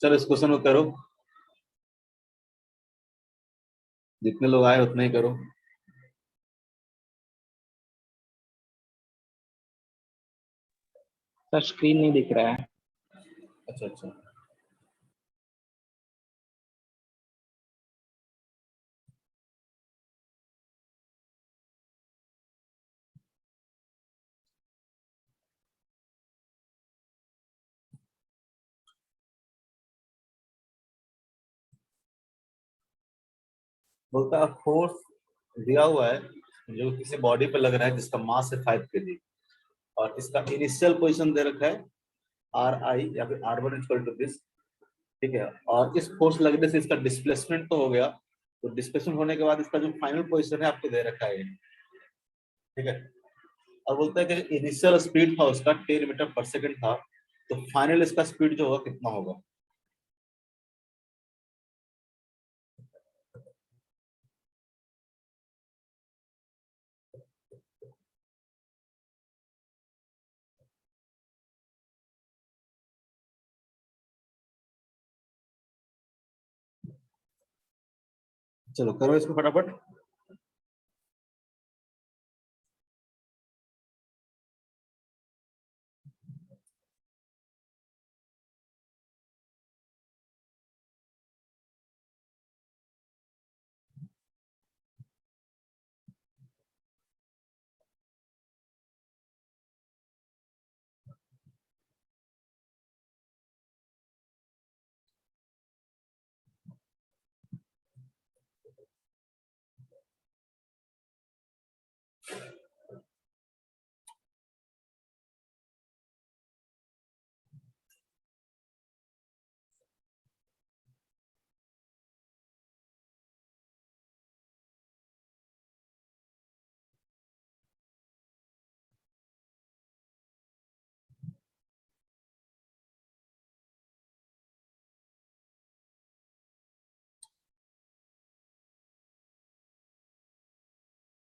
चलो इस क्वेश्चन को करो, जितने लोग आए उतने ही करो। सर स्क्रीन नहीं दिख रहा है। अच्छा अच्छा, बोलता है फोर्स दिया हुआ है जो किसी बॉडी पे लग रहा है जिसका मास है 5 kg, और इसका इनिशियल पोजीशन दे रखा है आर आई या फिर R one equal to this. ठीक है, और इस फोर्स लगने से इसका डिस्प्लेसमेंट तो हो गया, तो डिस्प्लेसमेंट होने के बाद इसका जो फाइनल पोजीशन है आपको दे रखा है। ठीक है, और बोलता है कि इनिशियल स्पीड था उसका 10 मीटर पर सेकंड था, तो फाइनल इसका स्पीड जो होगा कितना होगा। चलो करो इसको फटाफट।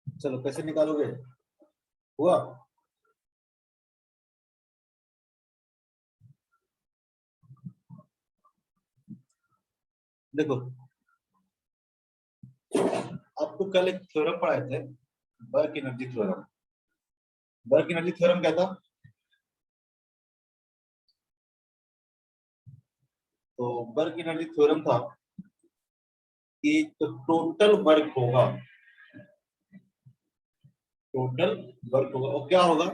चलो कैसे निकालोगे, हुआ। देखो आपको कल एक थ्योरम पढ़ाए थे, work energy theorem. Work energy theorem क्या था, तो वर्क एनर्जी थ्योरम था कि जो टोटल वर्क होगा, टोटल वर्क होगा वो क्या होगा,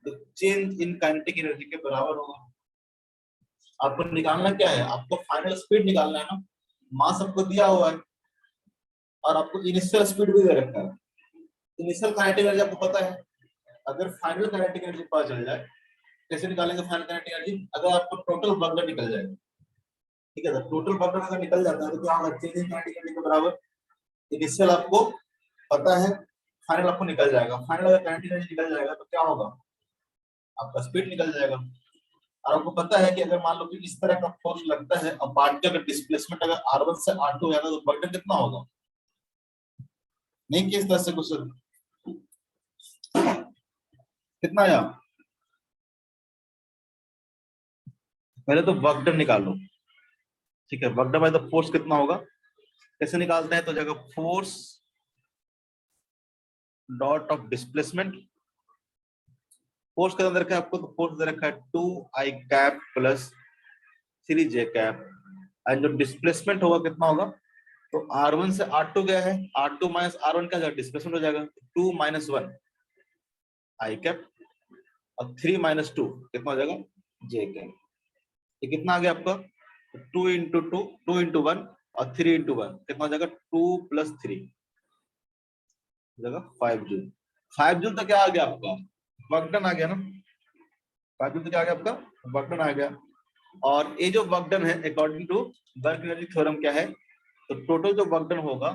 तो चेंज इन काइनेटिक एनर्जी के बराबर होगा। आपको निकालना क्या है, आपको फाइनल स्पीड निकालना है ना, मास आपको दिया हुआ है और आपको इनिशियल स्पीड भी दे रखा है। इनिशियल काइनेटिक एनर्जी आपको पता है, अगर फाइनल काइनेटिक एनर्जी पता चल जाए, कैसे निकालेंगे फाइनल काइनेटिक एनर्जी, अगर आपको टोटल वर्क डन निकल जाए, ठीक है, तो टोटल वर्क डन अगर निकल जाता है तो क्या होगा, चेंज इन काइनेटिक एनर्जी के बराबर इनिशियल आपको पता है, फाइनल आपको निकल जाएगा। फाइनल अगर काइनेटिक एनर्जी निकल जाएगा तो क्या होगा, आपका स्पीड निकल जाएगा। और आपको पता है कि अगर मान लो कि इस तरह का फोर्स लगता है और पार्टिकल का डिस्प्लेसमेंट अगर r1 से r2 हो जाता है तो वर्क डन कितना होगा। नहीं किस तरह से क्वेश्चन कितना आया, पहले तो वर्क डन निकालो। ठीक है, work done by the force कितना होगा, कैसे निकालते हैं, तो जगह force dot of displacement, force के अंदर रखा है आपको, तो फोर्स दे रखा है 2i cap plus 3j cap, and जो डिस्प्लेसमेंट होगा कितना होगा, तो r1 से r2 गया है, r2 माइनस r1 क्या जाएगा, डिस्प्लेसमेंट हो जाएगा 2 माइनस 1 i कैप, और 3 माइनस 2 कितना हो जाएगा j कैप। ये कितना आ गया आपका, 2 इंटू 2, 2 इंटू 1 और 3 इंटू 1 कितना हो जाएगा, 2 प्लस 3 हो जाएगा 5 जूल। 5 जूल तो क्या आ गया आपका, वर्क डन आ गया ना, 5 जूल तो क्या आ गया आपका, वर्क डन आ गया। और ये जो वर्क डन है according to work energy theorem क्या है, तो टोटल जो वर्क डन होगा,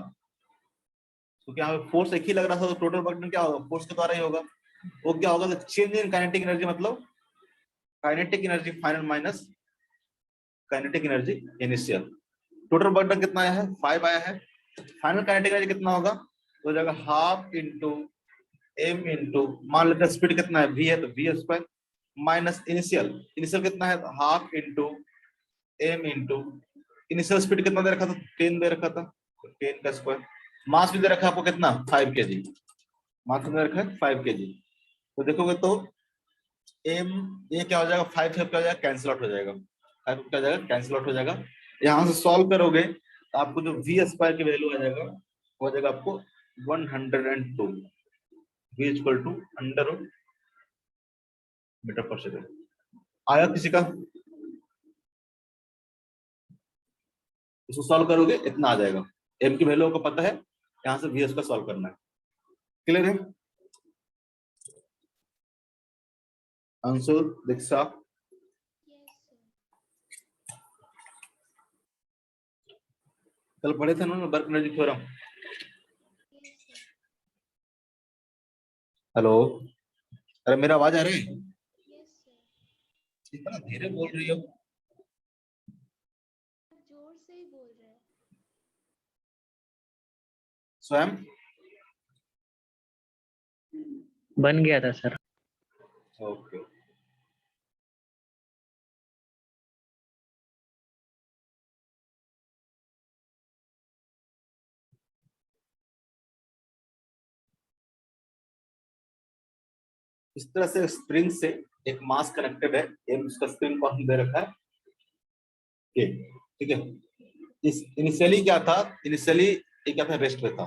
तो क्या फोर्स एक ही लग रहा था, तो टोटल वर्क डन क्या होगा, फोर्स के द्वारा ही होगा। वो क्या होगा, चेंज इन काइनेटिक एनर्जी, मतलब kinetic energy final minus kinetic energy initial. Total work done कितना आया है, 5 आया है। फाइनल काइनेटिक एनर्जी कितना होगा, तो जगह हाफ इंटू एम इंटू, मान लेते हैं स्पीड कितना है v है, तो v square minus initial, initial कितना है, half into m into initial speed कितना दे रखा था, 10 दे रखा था, तो 10 का स्क्वायर। मास भी दे रखा है आपको कितना, 5 kg। मास में दे रखा है 5 kg। तो देखोगे तो m ये क्या हो जाएगा, 5 क्या हो जाएगा, कैंसिल आउट हो जाएगा, 5 क्या हो जाएगा, कैंसिल आउट हो जाएगा। यहाँ से सॉल्व करोगे तो आपको जो v स्क्वायर की वैल्यू आ जाएगा, हो जाएगा आपको 102, v equal to under root metre पर सेकंड। आया किसी का? इसको सॉल्व करोगे इतना आ जाएगा, m की वैल्यू को पता है, यहाँ से v का सॉल्व करना है। क्लियर है? अंशु, दीक्षा, कल पढ़े थे ना वर्क एनर्जी थ्योरम? हेलो, अरे मेरा आवाज आ रही है? इतना धीरे बोल रही हो। जोर से ही बोल रहे हैं। स्वयं बन गया था सर। ओके। इस तरह से स्प्रिंग से एक मास कनेक्टेड है, एम उसका स्प्रिंग कांस्टेंट दे रखा है के, ठीक है। इस इनिशियली क्या था, इनिशियली ये क्या था, रेस्ट पे था,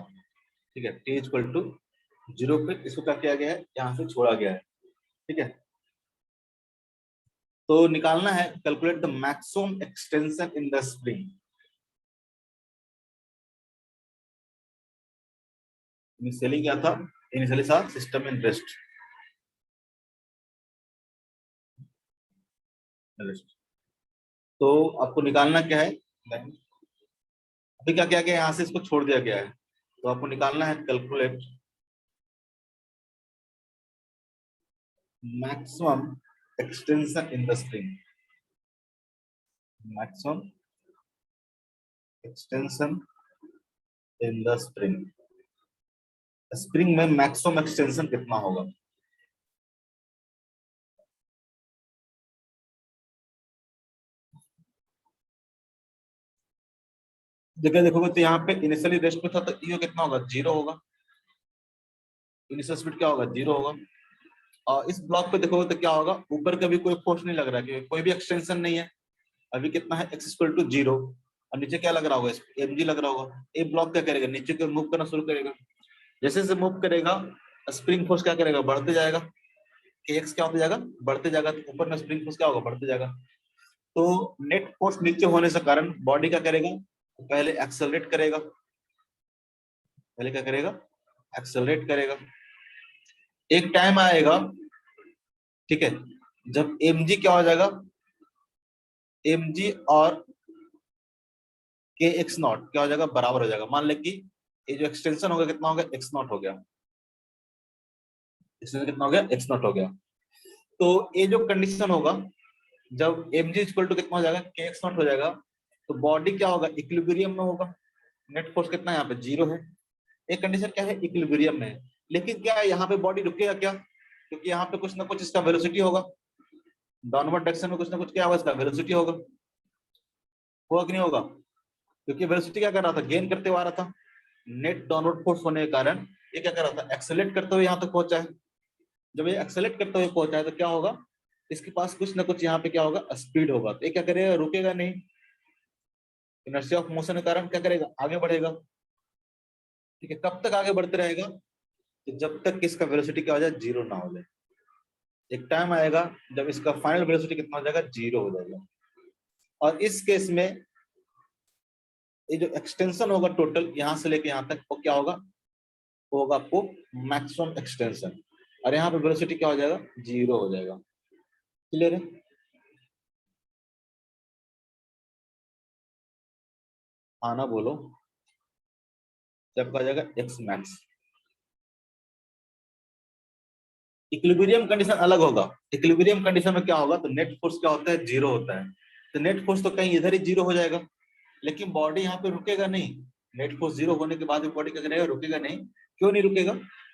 ठीक है। टी इक्वल टू 0 पे इसको क्या किया गया है, यहाँ से छोड़ा गया है, ठीक है। तो निकालना है, calculate the maximum extension in the spring. Initially क्या था, इनिशियली था सिस्टम इन रेस्ट, तो आपको निकालना क्या है, अभी क्या किया गया, यहाँ से इसको छोड़ दिया गया है, तो आपको निकालना है calculate maximum extension in the spring. Maximum extension in the spring, spring में मैक्सिमम एक्सटेंशन कितना होगा। देखो देखोगे तो यहाँ पे इनिशियली रेस्ट पे था, तो ईओ कितना होगा, 0 होगा। इनिशियल स्पीड क्या होगा, 0 होगा। और इस ब्लॉक पे देखोगे तो क्या होगा, ऊपर का भी कोई फोर्स नहीं लग रहा है, कोई भी एक्सटेंशन नहीं है। अभी कितना है, x इक्वल टू 0, और नीचे क्या लग रहा होगा, mg लग रहा होगा। ये ब्लॉक क्या करेगा, नीचे को मूव करना शुरू करेगा। जैसे जैसे मूव करेगा, स्प्रिंग फोर्स क्या करेगा, बढ़ते जाएगा। x क्या होता जाएगा, बढ़ते जाएगा, तो ऊपर में स्प्रिंग फोर्स क्या होगा, बढ़ते जाएगा। तो नेट फोर्स नीचे होने से कारण बॉडी क्या करेगा, पहले एक्सेलरेट करेगा, पहले क्या करेगा, एक्सेलरेट करेगा। एक टाइम आएगा, ठीक है, जब mg क्या हो जाएगा, mg और के एक्स नॉट क्या हो जाएगा, बराबर हो जाएगा। मान ले कि ये जो एक्सटेंशन होगा कितना हो गया, एक्स नॉट हो गया, एक्सटेंशन कितना हो गया, एक्स नॉट हो गया। तो ये जो कंडीशन होगा, जब mg इक्वल टू कितना हो जाएगा, के एक्स नॉट हो जाएगा, तो बॉडी क्या होगा, इक्विलिब्रियम में होगा। नेट फोर्स कितना है, यहाँ पे 0 है। एक कंडीशन क्या है, इक्विलिब्रियम में है। लेकिन क्या है, यहाँ पे बॉडी रुकेगा क्या, क्योंकि यहाँ पे कुछ ना कुछ इसका वेलोसिटी होगा, डाउनवर्ड डायरेक्शन में कुछ ना कुछ क्या होगा, इसका वेलोसिटी होगा कि नहीं होगा। क्योंकि वेलोसिटी क्या कर रहा था, गेन करते हुए आ रहा था। नेट डाउनवर्ड फोर्स होने के कारण ये क्या कर रहा था, एक्सेलेरेट करते हुए यहाँ तक पहुंचा है। जब ये एक्सेलेरेट करते हुए पहुंचा है तो क्या होगा, इसके पास कुछ ना कुछ यहाँ पे क्या होगा, स्पीड होगा। तो ये क्या करेगा, रुकेगा नहीं, इनर्शिया ऑफ मोशन के कारण क्या करेगा, आगे बढ़ेगा। ठीक है, कब तक आगे बढ़ते रहेगा, तो जब तक इसका वेलोसिटी क्या हो जाए, 0 ना हो जाए। एक टाइम आएगा जब इसका फाइनल वेलोसिटी कितना हो जाएगा, 0 हो जाएगा। और इस केस में ये जो एक्सटेंशन होगा टोटल यहाँ से लेके यहाँ तक, वो क्या होगा, वो होगा आपको मैक्सिमम एक्सटेंशन। और यहाँ पे वेलोसिटी क्या हो जाएगा, 0 हो जाएगा। क्लियर है? आना बोलो, जब कहा जाएगा एक्स मैक्स। इक्विलिब्रियम कंडीशन अलग होगा। इक्विलिब्रियम कंडीशन में क्या होगा, तो नेट फोर्स क्या होता है, 0 होता है। तो नेट फोर्स तो कहीं इधर ही 0 हो जाएगा, लेकिन बॉडी यहाँ पे रुकेगा नहीं। नेट फोर्स 0 होने के बाद भी बॉडी क्या करेगा, रुकेगा नहीं। क्यों नहीं रुकेगा,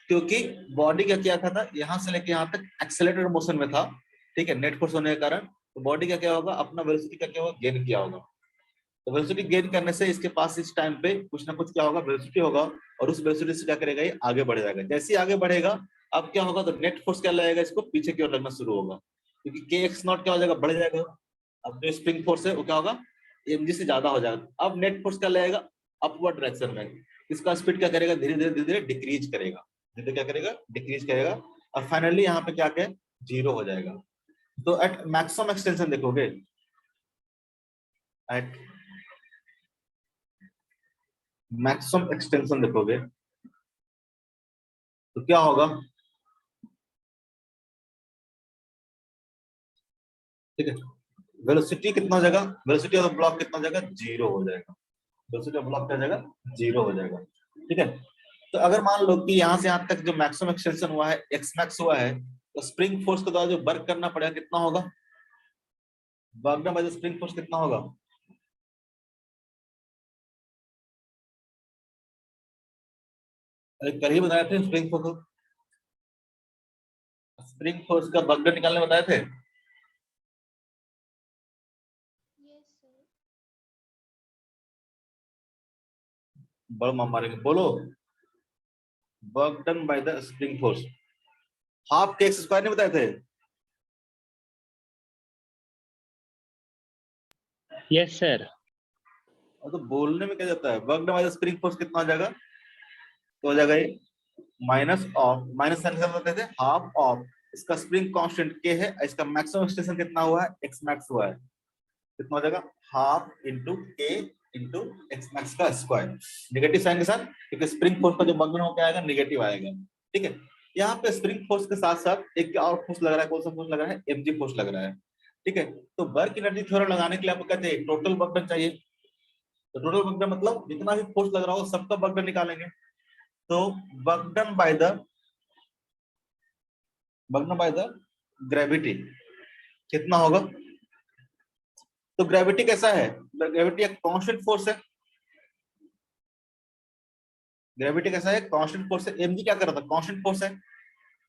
क्योंकि बॉडी क्या किया था, यहाँ से लेके यहाँ तक एक्सेलरेटेड मोशन में था। ठीक है, नेट फोर्स होने के कारण तो बॉडी का क्या होगा, अपना वेलोसिटी का क्या होगा, गेन किया होगा। तो वेलोसिटी गेन करने से इसके पास इस टाइम पे कुछ ना कुछ क्या होगा, वेलोसिटी होगा, और उस वेलोसिटी से क्या करेगा, ये आगे बढ़ जाएगा। जैसे ही आगे बढ़ेगा अब क्या होगा, तो नेट फोर्स क्या लगेगा, इसको पीछे की ओर लगना शुरू होगा, क्योंकि के एक्स नॉट क्या हो जाएगा, बढ़ जाएगा। अब जो स्प्रिंग फोर्स है वो क्या होगा, mg से ज्यादा हो जाएगा। अब नेट फोर्स क्या लगेगा, अपवर्ड डायरेक्शन में। इसका स्पीड क्या करेगा, धीरे धीरे धीरे धीरे डिक्रीज करेगा, धीरे क्या करेगा, डिक्रीज करेगा, और फाइनली यहाँ पे क्या क्या जीरो हो जाएगा। तो एट मैक्सिमम एक्सटेंशन देखोगे, एट मैक्सिमम एक्सटेंशन देखोगे तो क्या होगा, ठीक है, वेलोसिटी कितना हो जाएगा, वेलोसिटी ऑफ ब्लॉक कितना हो जाएगा, जीरो हो जाएगा। वेलोसिटी ऑफ ब्लॉक क्या हो जाएगा, जीरो हो जाएगा। ठीक है, तो अगर मान लो कि यहाँ से यहाँ तक जो मैक्सिमम एक्सटेंशन हुआ है, एक्स मैक्स हुआ है, तो स्प्रिंग फोर्स के द्वारा जो वर्क करना पड़ेगा कितना होगा, work done by the spring force कितना होगा, अरे कल ही बताए थे स्प्रिंग फोर्स, स्प्रिंग फोर्स का वर्क डन निकालने बताए थे। Yes sir. बड़ मारेंगे, बोलो, work done by the spring force half के एक्स स्क्वायर नहीं बताए थे। Yes sir. और तो बोलने में क्या जाता है, work done by the spring force कितना हो जाएगा, तो हो जाएगा ये माइनस ऑफ, माइनस साइन का बताते थे, हाफ ऑफ, इसका स्प्रिंग कांस्टेंट के है, इसका मैक्सिमम एक्सटेंशन कितना हुआ है, एक्स मैक्स हुआ है, कितना हो जाएगा, half into k into x max का स्क्वायर, नेगेटिव साइन के साथ, क्योंकि स्प्रिंग फोर्स का जो वर्क डन हो क्या आएगा, नेगेटिव आएगा। ठीक है, यहाँ पे स्प्रिंग फोर्स के साथ साथ एक और फोर्स लग रहा है, कौन सा फोर्स लग रहा है, mg फोर्स लग रहा है। ठीक है, तो वर्क एनर्जी थ्योरम लगाने के लिए आपको कहते हैं टोटल वर्क डन चाहिए। तो टोटल वर्क डन मतलब जितना भी फोर्स लग रहा हो सबका वर्क डन निकालेंगे। तो work done by the, work done by the gravity कितना होगा, तो ग्रेविटी कैसा है, ग्रेविटी एक कांस्टेंट फोर्स है, ग्रेविटी कैसा है, कांस्टेंट फोर्स है। mg क्या कर रहा था, कांस्टेंट फोर्स है,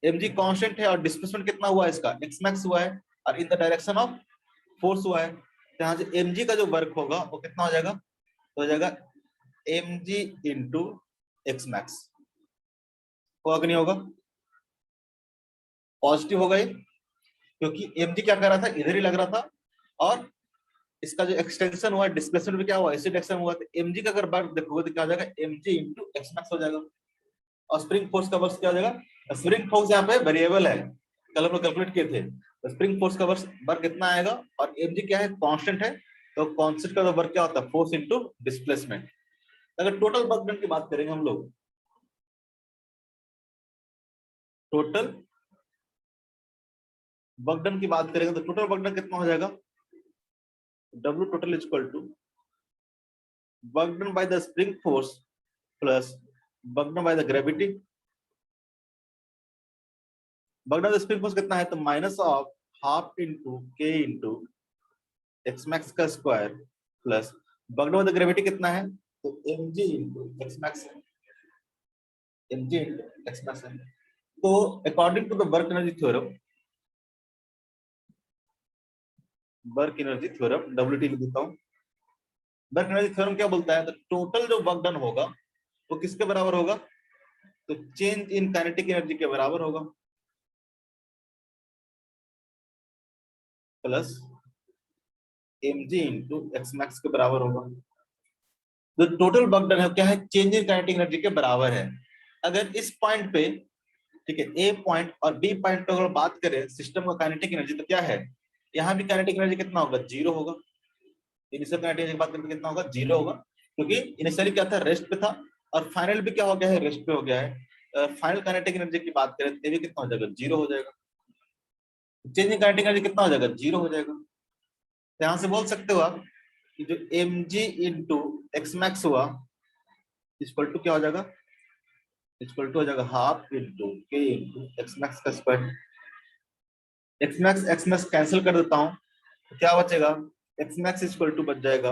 mg कांस्टेंट है, और डिस्प्लेसमेंट कितना हुआ है इसका, x मैक्स हुआ है, और in the direction of force हुआ है। तो यहाँ से mg का जो वर्क होगा वो कितना हो जाएगा, तो हो जाएगा mg इंटू एक्स मैक्स, होगा कि नहीं होगा, पॉजिटिव होगा ये, क्योंकि mg क्या कर रहा था, इधर ही लग रहा था, और इसका जो एक्सटेंशन हुआ, डिस्प्लेसमेंट भी क्या हुआ, इसी डायरेक्शन हुआ, तो mg का अगर वर्क देखोगे तो क्या हो जाएगा, mg इंटू एक्स मैक्स हो जाएगा। और स्प्रिंग फोर्स का वर्क क्या हो जाएगा, स्प्रिंग फोर्स यहाँ पे वेरिएबल है, कल हम लोग कैलकुलेट किए थे, तो स्प्रिंग फोर्स का वर्क कितना आएगा, और mg क्या है, कांस्टेंट है, तो कांस्टेंट का वर्क क्या होता है, फोर्स इनटू डिस्प्लेसमेंट। अगर टोटल वर्क डन की बात करेंगे हम लोग, टोटल वर्क डन की बात करेंगे, तो टोटल वर्क डन कितना हो जाएगा, W total is equal to work done by the spring force plus work done by the gravity। Work done by the spring force कितना है, तो minus of half into k into x max का square plus work done by the gravity कितना है, तो mg into x max, mg into x max है। तो according to the work energy theorem, work energy theorem WT लिख देता हूं, work energy theorem क्या बोलता है, तो टोटल जो वर्क डन होगा वो किसके बराबर होगा, तो चेंज इन काइनेटिक एनर्जी के बराबर होगा, plus mg into x max के बराबर होगा। जो टोटल वर्क डन है क्या है, चेंज इन काइनेटिक एनर्जी के बराबर है। अगर इस पॉइंट पे, ठीक है, ए पॉइंट और बी पॉइंट पे अगर बात करें सिस्टम का काइनेटिक एनर्जी, तो क्या है, यहाँ भी काइनेटिक एनर्जी कितना होगा, जीरो होगा। इनिशियल काइनेटिक एनर्जी की बात करें तो कितना होगा, जीरो होगा, क्योंकि इनिशियली क्या था, रेस्ट पे था, और फाइनल भी क्या हो गया है, रेस्ट पे हो गया है। फाइनल काइनेटिक एनर्जी की बात करें तो भी कितना हो जाएगा, जीरो हो जाएगा। चेंज इन काइनेटिक एनर्जी कितना हो जाएगा, जीरो हो जाएगा। तो यहाँ से बोल सकते हो आप कि जो mg इंटू एक्स मैक्स हुआ इक्वल टू क्या हो जाएगा, इक्वल टू हो जाएगा half into k into x max का स्क्वायर। एक्स मैक्स कैंसिल कर देता हूँ, तो क्या बचेगा, एक्स मैक्स इक्वल टू बच जाएगा,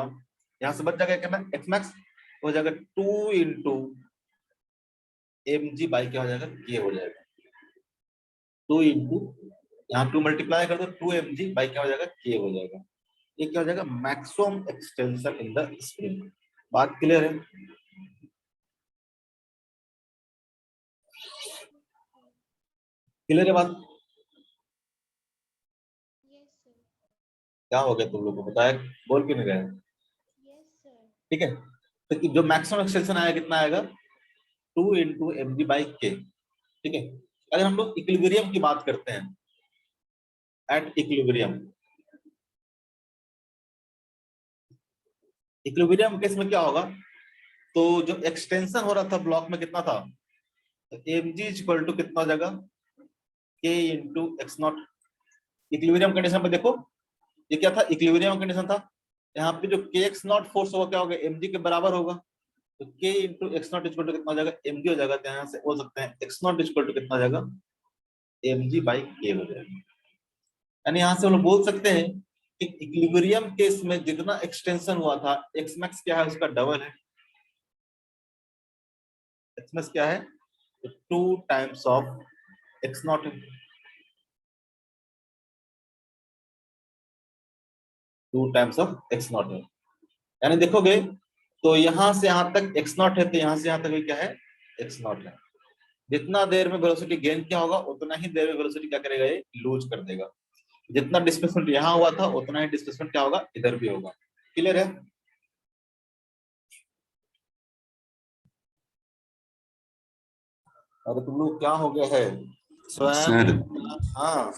यहाँ से बच जाएगा क्या, एक्स मैक्स हो जाएगा 2 इंटू mg बाई क्या हो जाएगा, के हो जाएगा 2 इंटू यहाँ 2 मल्टीप्लाई कर दो 2 mg बाई क्या हो जाएगा k हो जाएगा। ये क्या हो जाएगा maximum extension in the spring. बात क्लियर है? क्लियर है बात? Yes, sir. क्या हो गया तुम लोग को बताया, बोल क्यों नहीं रहे? Yes, sir. ठीक है, तो जो मैक्सिमम एक्सटेंशन आएगा कितना आएगा 2 × mg/k। ठीक है, अगर हम लोग इक्विलिब्रियम की बात करते हैं, एट इक्विलिब्रियम, इक्विलिब्रियम केस में क्या होगा, तो जो एक्सटेंशन हो रहा था ब्लॉक में कितना था, mg इक्वल टू कितना हो जाएगा k into x not. Equilibrium condition पे देखो, ये क्या था, इक्विलिब्रियम कंडीशन था, यहाँ पे जो के एक्स नॉट फोर्स होगा क्या होगा mg के बराबर होगा, तो k into x naught equal to कितना हो जाएगा mg हो जाएगा, तो यहाँ से बोल सकते हैं एक्स नॉट इक्वल टू कितना हो जाएगा mg/k हो जाएगा। यानी यहाँ से हम लोग बोल सकते हैं कि इक्विलिब्रियम केस में जितना एक्सटेंशन हुआ था एक्स मैक्स क्या है उसका डबल है। एक्स मैक्स क्या है, तो 2 टाइम्स ऑफ एक्स नॉट है, 2 टाइम्स ऑफ एक्स नॉट है। यानी देखोगे तो यहां से यहां तक एक्स नॉट है, तो यहां से यहां तक भी क्या है एक्स नॉट है। जितना देर में वेलोसिटी गेन क्या होगा उतना ही देर में वेलोसिटी क्या करेगा, ये लूज कर देगा। जितना डिस्प्लेसमेंट यहाँ हुआ था उतना ही डिस्प्लेसमेंट क्या होगा इधर भी होगा। क्लियर है? अरे तुम लोग क्या हो गया है सर स्वयं? हाँ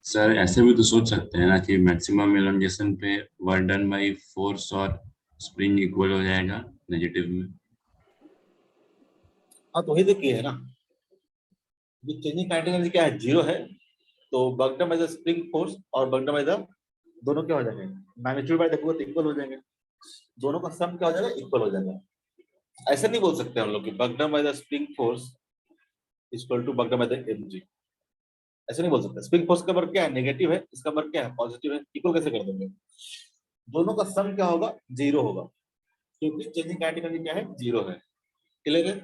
सर ऐसे भी तो सोच सकते हैं ना कि मैक्सिमम एलोंगेशन पे वर्क डन बाई फोर्स और स्प्रिंग इक्वल हो जाएगा नेगेटिव में। हाँ, तो वही देखिए है ना, ये चेंजिंग काइनेटिक एनर्जी क्या है, जीरो है, तो work done by the spring force और वर्क डन बाय द, दोनों क्या हो जाएंगे मैग्नीट्यूड बाय देखोगे तो इक्वल हो जाएंगे, दोनों का सम क्या हो जाएगा इक्वल हो जाएगा। ऐसा नहीं बोल सकते हम लोग कि work done by the spring force equal to work done by the mg, ऐसे नहीं बोल सकते। स्प्रिंग फोर्स का वर्क क्या है नेगेटिव है, इसका वर्क क्या है पॉजिटिव है, इक्वल कैसे कर देंगे, दोनों का सम क्या होगा जीरो होगा, क्योंकि चेंजिंग काइनेटिक एनर्जी क्या है जीरो है। क्लियर है?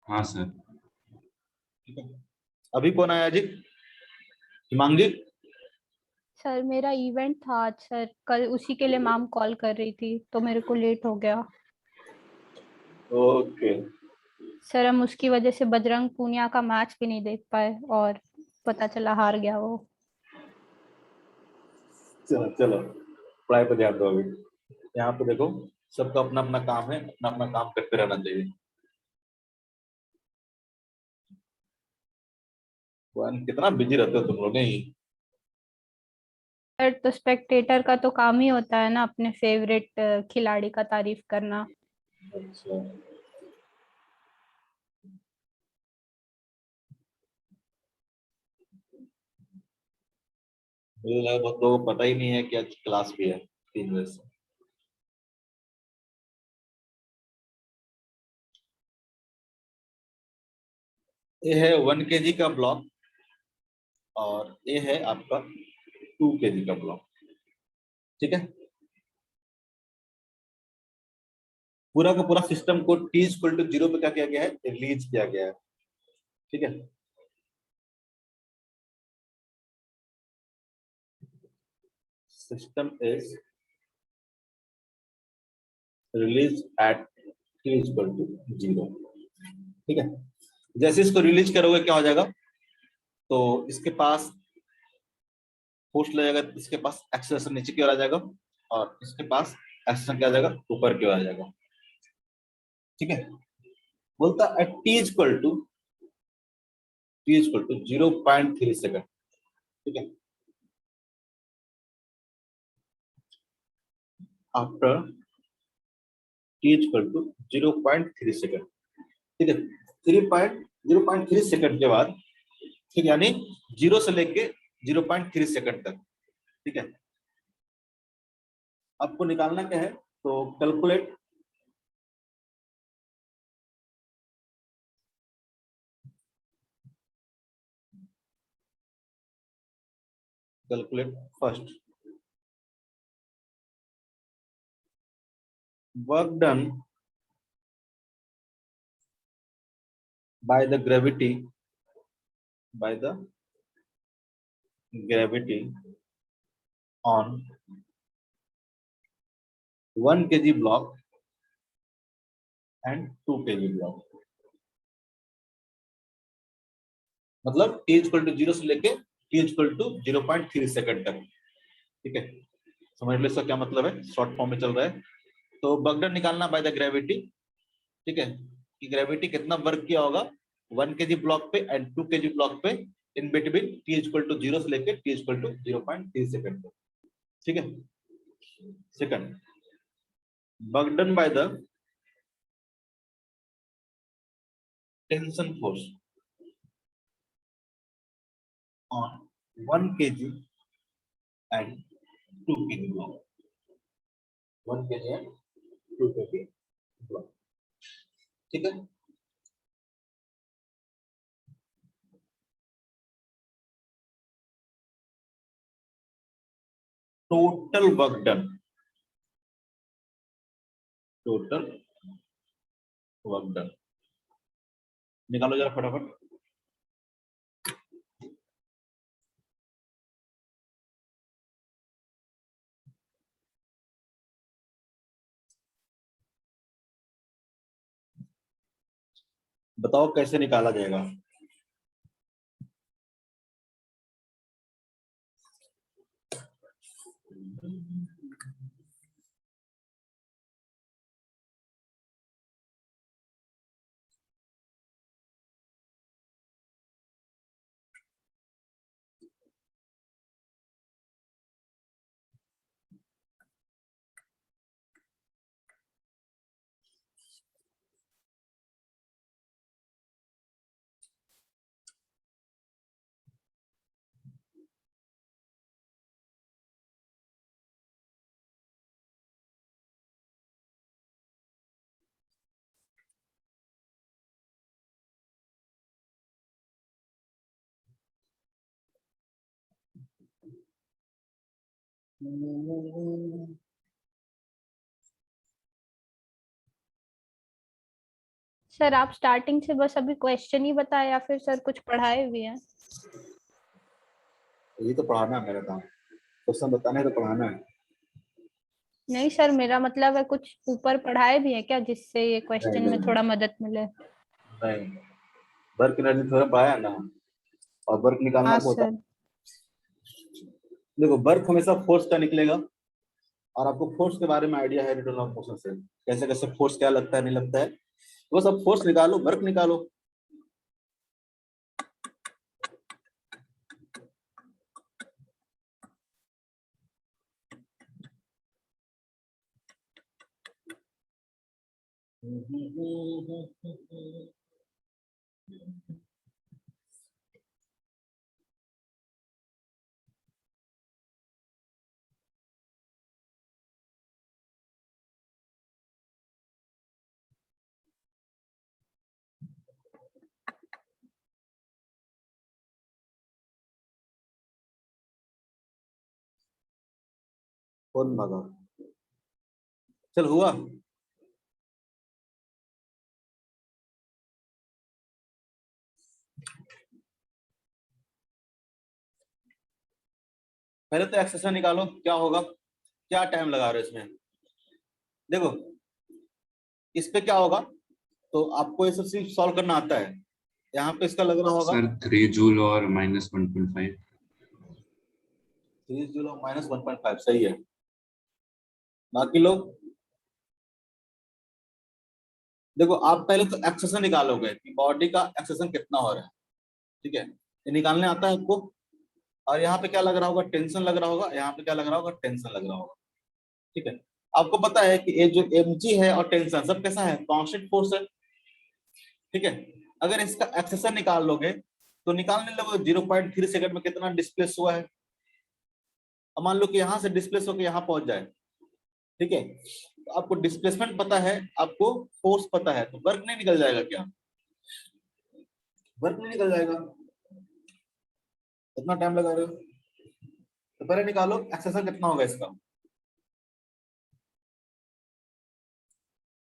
हाँ सर। ठीक है, अभी कौन आया जी, हिमांगी? सर मेरा इवेंट था आज सर, कल उसी के लिए मैम कॉल कर रही थी तो मेरे को लेट हो गया ओके, सर। हम उसकी वजह से बजरंग पूनिया का मैच भी नहीं देख पाए और पता चला हार गया वो। चलो चलो पढ़ाई पर ध्यान दो अभी। यहाँ पे देखो सबका अपना अपना काम है, अपना अपना काम करते रहना चाहिए। कितना बिजी रहते हो तुम लोग नहीं? सर तो स्पेक्टेटर का तो काम ही होता है ना अपने फेवरेट खिलाड़ी का तारीफ करना। अच्छा, मुझे लगा बहुत लोगों को पता ही नहीं है कि आज क्लास भी है 3 बजे से। ये है 1 kg का ब्लॉक और ये है आपका 2 kg का ब्लॉक। ठीक है, पूरा का पूरा सिस्टम को t इक्वल टू 0 पे क्या किया गया है, रिलीज किया गया है। ठीक है, system is release at t equal to 0। ठीक है, जैसे इसको रिलीज करोगे क्या हो जाएगा, तो इसके पास फोर्स लगेगा, इसके पास एक्सेलरेशन नीचे की ओर आ जाएगा और इसके पास एक्सेलरेशन क्या आ जाएगा ऊपर की ओर आ जाएगा। ठीक है, बोलता है t इक्वल टू 0.3 सेकंड। ठीक है, after t equal to 0.3 second. ठीक है, 0.3 सेकंड के बाद, ठीक है, यानी 0 से लेके 0.3 सेकंड तक। ठीक है, आपको निकालना क्या है, तो calculate first work done by the gravity by the gravity on 1 kg block and 2 kg block। मतलब t इक्वल टू 0 से लेके t इक्वल टू 0.3 सेकंड तक। ठीक है, समझ लो इसका क्या मतलब है, शॉर्ट फॉर्म में चल रहा है। तो वर्क डन निकालना बाय द ग्रेविटी। ठीक है, कि ग्रेविटी कितना वर्क किया होगा 1 kg ब्लॉक पे एंड 2 kg ब्लॉक पे in between t equal to 0 से लेके t इक्वल टू 0.3 सेकंड तक। ठीक है, second work done by the tension force on 1 kg and 2 kg block। 1 kg and 2 kg block। ठीक है, total work done, total work done निकालो जरा फटाफट। बताओ कैसे निकाला जाएगा। सर आप स्टार्टिंग से बस अभी क्वेश्चन ही बताए या फिर सर कुछ पढ़ाए भी हैं? ये तो पढ़ाना है मेरा काम, क्वेश्चन बताना है तो पढ़ाना है। नहीं सर, मेरा मतलब है कुछ ऊपर पढ़ाए भी हैं क्या जिससे ये क्वेश्चन नहीं में नहीं थोड़ा मदद मिले? नहीं, वर्क एनर्जी थोड़ा पढ़ाया ना, और वर्क निकालना हाँ होता है। सर। देखो वर्क हमेशा फोर्स का निकलेगा, और आपको फोर्स के बारे में आइडिया है रिटर्न ऑफ मोशन से, कैसे कैसे फोर्स क्या लगता है नहीं लगता है, वो सब फोर्स निकालो, वर्क निकालो। कौन भागा, चल हुआ। पहले तो एक्सेशन निकालो, क्या होगा, क्या टाइम लगा रहे हो इसमें। देखो इस पे क्या होगा, तो आपको ये सब सिर्फ सॉल्व करना आता है। यहाँ पे इसका लग रहा होगा सर 3 जूल और -1.5। 3 जूल -1.5 सही है। बाकी लोग देखो, आप पहले तो एक्सेशन निकालोगे कि बॉडी का एक्सेशन कितना हो रहा है। ठीक है, ये निकालने आता है आपको। और यहाँ पे क्या लग रहा होगा, टेंशन लग रहा होगा, यहाँ पे क्या लग रहा होगा, टेंशन लग रहा होगा। ठीक है, आपको पता है कि ये जो mg है और टेंशन सब कैसा है, कांस्टेंट फोर्स है। ठीक है, अगर इसका एक्सेशन निकाल लोगे तो निकालने लोगे 0.3 सेकंड में कितना डिस्प्लेस हुआ है। अब मान लो कि यहाँ से डिस्प्लेस होकर यहाँ पहुंच जाए। ठीक है, तो आपको डिस्प्लेसमेंट पता है, आपको फोर्स पता है, तो वर्क नहीं निकल जाएगा क्या, वर्क नहीं निकल जाएगा। कितना टाइम लगा रहे हो, तो पहले निकालो एक्सेशन कितना होगा इसका।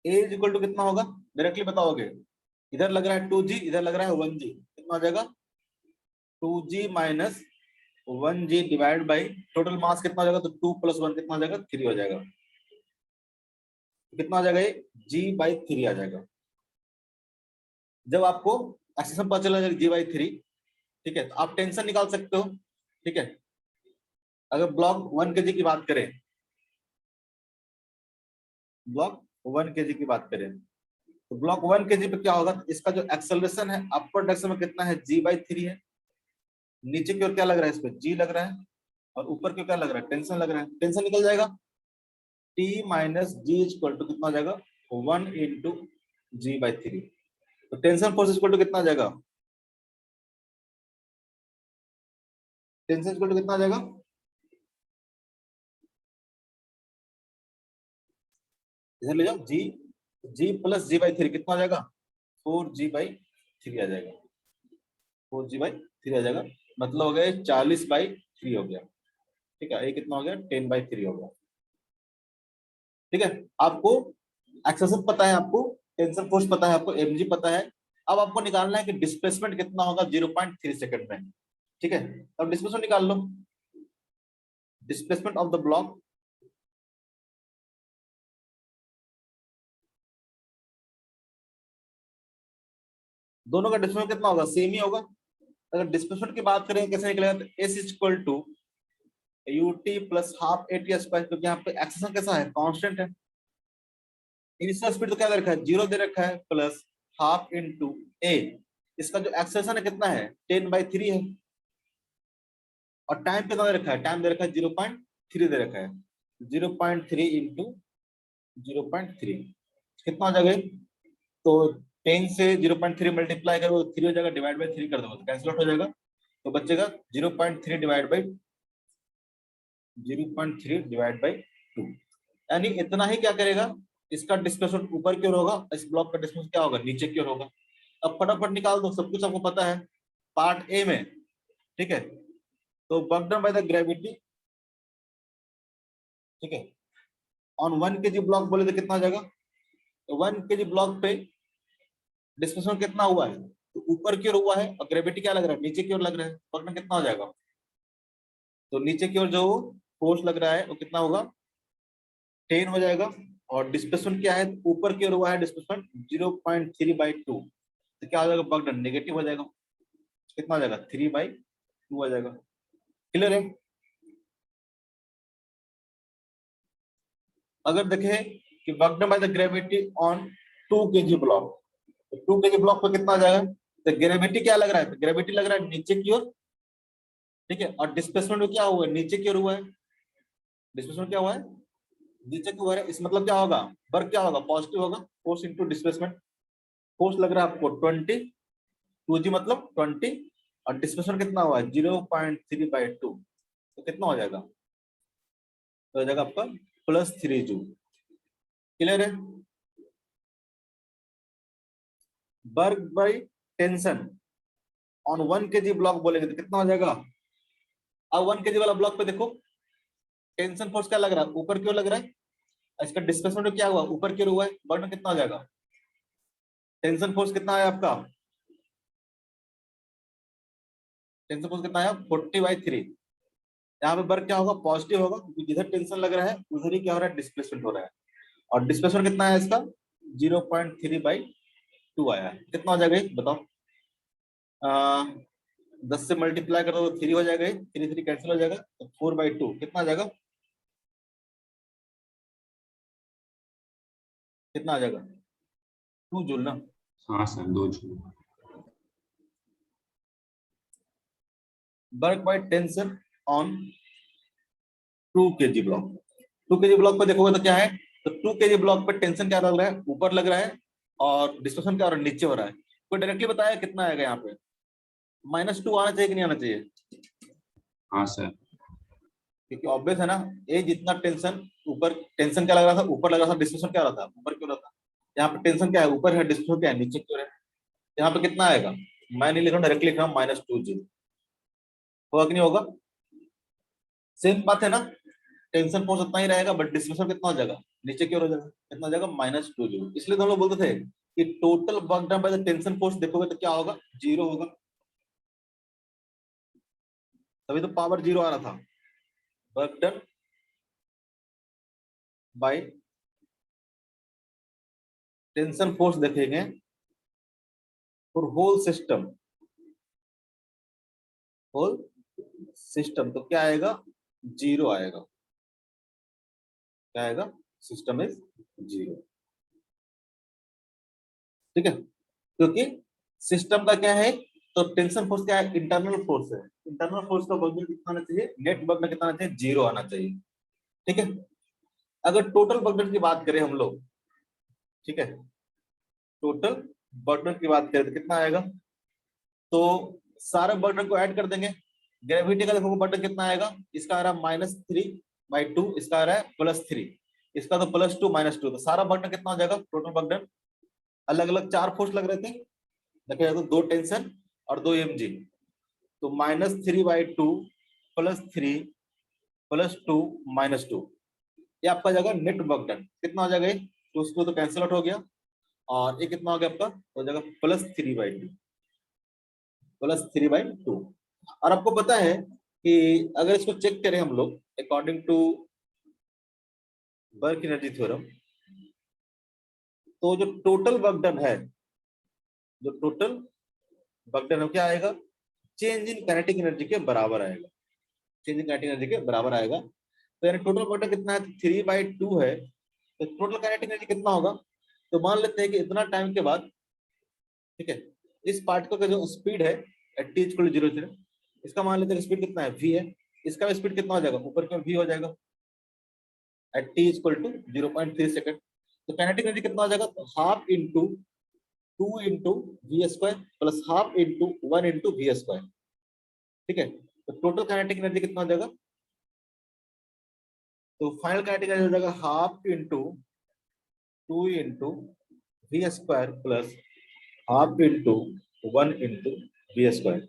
ए इज इक्वल टू कितना होगा, डायरेक्टली बताओगे। इधर लग रहा है 2g, इधर लग रहा है 1g, कितना हो जाएगा 2g minus 1g divide by total mass कितना हो जाएगा, तो 2 + 1 कितना हो जाएगा, 3 हो जाएगा। कितना हो जाएगा, ये g/3 आ जाएगा। जब आपको एक्सेशन पता चला जाएगा g/3, ठीक है, तो आप टेंशन निकाल सकते हो। ठीक है, अगर ब्लॉक 1 kg की बात करें, ब्लॉक 1 kg की बात करें, तो ब्लॉक 1 kg पे क्या होगा, इसका जो एक्सेलरेशन है अपर डायरेक्शन में कितना है, g/3 है। नीचे की ओर क्या लग रहा है, इस पे g लग रहा है, और ऊपर की ओर क्या लग रहा है, टेंशन लग रहा है। टेंशन निकल जाएगा, t minus g equal to कितना हो जाएगा, 1 × g/3। तो टेंशन फोर्स इक्वल टू कितना आ जाएगा, टेंशन इक्वल टू कितना आ जाएगा, इधर ले जाओ, g प्लस g/3 कितना आ जाएगा, 4g/3 आ जाएगा, 4g/3 आ जाएगा। मतलब हो गया 40/3 हो गया। ठीक है, ये कितना हो गया, 10/3 हो गया। ठीक है, आपको एक्सेशन पता है, आपको टेंशन फोर्स पता है, आपको mg पता है। अब आपको निकालना है कि डिस्प्लेसमेंट कितना होगा 0.3 सेकंड में। ठीक है, अब डिस्प्लेसमेंट निकाल लो, डिस्प्लेसमेंट ऑफ द ब्लॉक दोनों का डिस्प्लेसमेंट कितना होगा, सेम ही होगा। अगर डिस्प्लेसमेंट की बात करें कैसे निकलेगा, तो s equal to ut plus half at square, क्योंकि यहाँ पे एक्सेशन कैसा है, कांस्टेंट है। इनिशियल स्पीड तो क्या दे रखा है, 0 दे रखा है, प्लस हाफ इनटू a, इसका जो एक्सेलरेशन है कितना है, 10/3 है। और टाइम कितना दे रखा है, टाइम दे रखा है 0.3 दे रखा है, 0.3 इंटू 0.3 कितना हो जाएगा, तो 10 से 0.3 मल्टीप्लाई करो 3 हो जाएगा, डिवाइड बाई 3 कर दो तो कैंसिल आउट हो जाएगा, तो बचेगा 0.3 डिवाइड बाई 2। यानी इतना ही क्या करेगा, इसका डिस्प्लेसमेंट ऊपर की ओर होगा, इस ब्लॉक का डिस्प्लेसमेंट क्या होगा, नीचे की ओर होगा। अब फटाफट निकाल दो, सब कुछ आपको पता है पार्ट ए में। ठीक है, तो work done by the gravity, ठीक है, ऑन 1 kg ब्लॉक बोले तो कितना हो जाएगा, तो 1 kg ब्लॉक पे डिस्प्लेसमेंट कितना हुआ है, तो ऊपर की ओर हुआ है, और ग्रेविटी क्या लग रहा है, नीचे की ओर लग रहा है। वर्क डन कितना हो जाएगा, तो नीचे की ओर जो फोर्स लग रहा है वो कितना होगा, 10 हो जाएगा। और डिस्प्लेसमेंट क्या है, ऊपर की ओर हुआ है डिस्प्लेसमेंट 0.3/2, तो क्या हो जाएगा, वर्क डन नेगेटिव हो जाएगा, कितना हो जाएगा, 3/2 आ जाएगा। क्लियर है। अगर देखें कि work done by the gravity on 2 kg block, तो 2 kg ब्लॉक पे कितना आ जाएगा, तो ग्रेविटी क्या लग रहा है, तो ग्रेविटी लग रहा है नीचे की ओर। ठीक है, और डिस्प्लेसमेंट क्या हुआ है, नीचे की ओर हुआ है। डिस्प्लेसमेंट क्या हुआ है, नीचे की ओर है। इस मतलब क्या होगा, वर्क क्या होगा, पॉजिटिव होगा, फोर्स इनटू डिस्प्लेसमेंट। फोर्स लग रहा है आपको 20, 2g मतलब 20, और डिस्प्लेसमेंट कितना हुआ है 0.3/2, तो कितना हो जाएगा, तो हो जाएगा आपका +3 जूल। क्लियर है। Work by tension on 1 kg block बोलेंगे तो कितना हो जाएगा। अब 1 kg वाला ब्लॉक पे देखो, टेंशन फोर्स क्या लग रहा है, ऊपर की ओर लग रहा है, इसका डिस्प्लेसमेंट क्या हुआ, ऊपर की ओर हुआ है। वर्क कितना हो जाएगा, टेंशन फोर्स कितना है आपका, टेंशन फोर्स कितना है 40/3। यहाँ पे वर्क क्या होगा, पॉजिटिव होगा, क्योंकि जिधर टेंशन लग रहा है उधर ही क्या हो रहा है, डिस्प्लेसमेंट हो रहा है। और डिस्प्लेसमेंट कितना है इसका 0.3/2 आया है। कितना हो जाएगा ये बताओ, 10 से मल्टीप्लाई करो तो 3 हो जाएगा, 3 कैंसिल हो जाएगा, तो 4/2 कितना आ जाएगा, कितना आ जाएगा, 2 जूल ना। हाँ sir, 2 joule. Work by tension on 2 kg block, 2 kg block पे देखोगे तो क्या है, तो 2 kg ब्लॉक पे टेंशन क्या लग रहा है, ऊपर लग रहा है, और डिस्प्लेसमेंट क्या हो रहा है, नीचे हो रहा है। कोई डायरेक्टली बताया कितना आएगा यहाँ पे, -2 आना चाहिए कि नहीं आना चाहिए, हाँ सर। क्योंकि ऑब्वियस है ना, ये जितना टेंशन ऊपर, टेंशन क्या लग रहा था, ऊपर लग रहा था, डिस्प्लेसमेंट क्या हो रहा था, ऊपर क्यों रहा था। यहाँ पे टेंशन क्या है, ऊपर है, डिस्प्लेसमेंट क्या है, नीचे क्यों है। यहाँ पे कितना आएगा, मैं नहीं लिख रहा हूँ, डायरेक्टली लिख रहा हूँ -2 जूल। होगा कि नहीं होगा, सेम बात है ना, टेंशन फोर्स उतना ही रहेगा, बट डिस्प्लेसमेंट कितना हो जाएगा, नीचे की ओर हो जाएगा, कितना हो जाएगा -2 जूल। इसलिए तो हम लोग बोलते थे कि total work done by the tension force देखोगे तो क्या होगा, 0 होगा। तभी तो पावर 0 आ रहा था। Work done by tension force देखेंगे फॉर होल सिस्टम तो क्या आएगा, 0 आएगा। क्या आएगा, सिस्टम इज 0। ठीक है, क्योंकि सिस्टम का क्या है, तो टेंशन फोर्स क्या है, इंटरनल फोर्स है। इंटरनल फोर्स का वर्क कितना आना चाहिए, नेट वर्क कितना आना चाहिए, 0 आना चाहिए। ठीक है, अगर टोटल वर्क की बात करें हम लोग, ठीक है, टोटल वर्क की बात करें तो कितना आएगा, तो सारे बर्डन को ऐड कर देंगे। ग्रेविटी का देखो बर्डन कितना आएगा, इसका आ रहा है -3/2, इसका आ रहा है +3, इसका तो +2 -2, तो सारा बर्डन कितना हो जाएगा, टोटल बर्डन। अलग अलग 4 फोर्स लग रहे थे, देखिए तो 2 टेंशन और 2 mg, तो -3/2 +3 +2 -2, ये आपका जाएगा नेट वर्क डन। कितना हो जाएगा ये, तो उसको तो कैंसिल आउट हो गया, और ये कितना हो गया आपका, हो जाएगा +3/2। और आपको पता है कि अगर इसको चेक करें हम लोग according to work energy theorem, तो जो टोटल वर्क डन है, जो टोटल वर्क डन है क्या आएगा, चेंज इन काइनेटिक एनर्जी के बराबर आएगा। चेंज इन काइनेटिक एनर्जी के बराबर आएगा। तो यानी टोटल वर्क डन कितना है, 3/2 है, तो टोटल काइनेटिक एनर्जी कितना होगा, तो मान लेते हैं कि इतना टाइम के बाद, ठीक है, इस पार्टिकल का जो स्पीड है एट टी इक्वल टू 0, इसका मान लेते हैं स्पीड कितना है, v है, इसका भी स्पीड कितना हो जाएगा, ऊपर की ओर v हो जाएगा at T equal to 0.3 second. तो काइनेटिक एनर्जी कितना हो जाएगा, तो half into 2 into v square plus half into 1 into v square. ठीक है, तो टोटल काइनेटिक एनर्जी कितना हो जाएगा, तो फाइनल काइनेटिक एनर्जी हो जाएगा half into 2 into v square plus half into 1 into v square.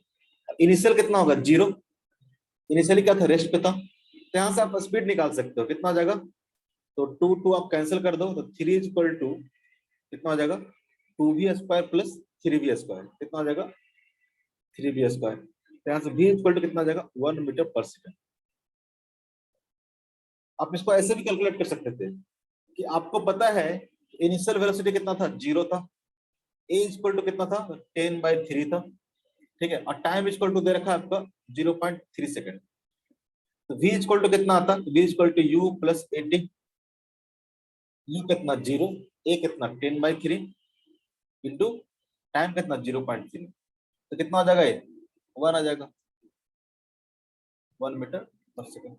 Initial कितना होगा, 0, इनिशियली क्या था, रेस्ट पे था, तो यहाँ से आप स्पीड निकाल सकते हो, कितना हो जाएगा, तो 2 आप कैंसिल कर दो, तो 3 इक्वल टू कितना हो जाएगा, 2v² प्लस 3v², कितना हो जाएगा, 3v²। तो यहाँ से v इक्वल टू कितना हो जाएगा, 1 मीटर पर सेकंड। आप इसको ऐसे भी कैलकुलेट कर सकते थे कि आपको पता है इनिशियल वेलोसिटी कितना था, 0 था, a इक्वल टू कितना था, 10/3 था, ठीक है, और टाइम इक्वल टू दे रखा है आपका 0.3 सेकंड। तो v इक्वल टू कितना आता है, v equal to u plus 80, u कितना 0, a कितना 10/3 इंटू टाइम कितना 0.3, तो कितना हो जाएगा, ये 1 आ जाएगा, 1 मीटर पर सेकंड।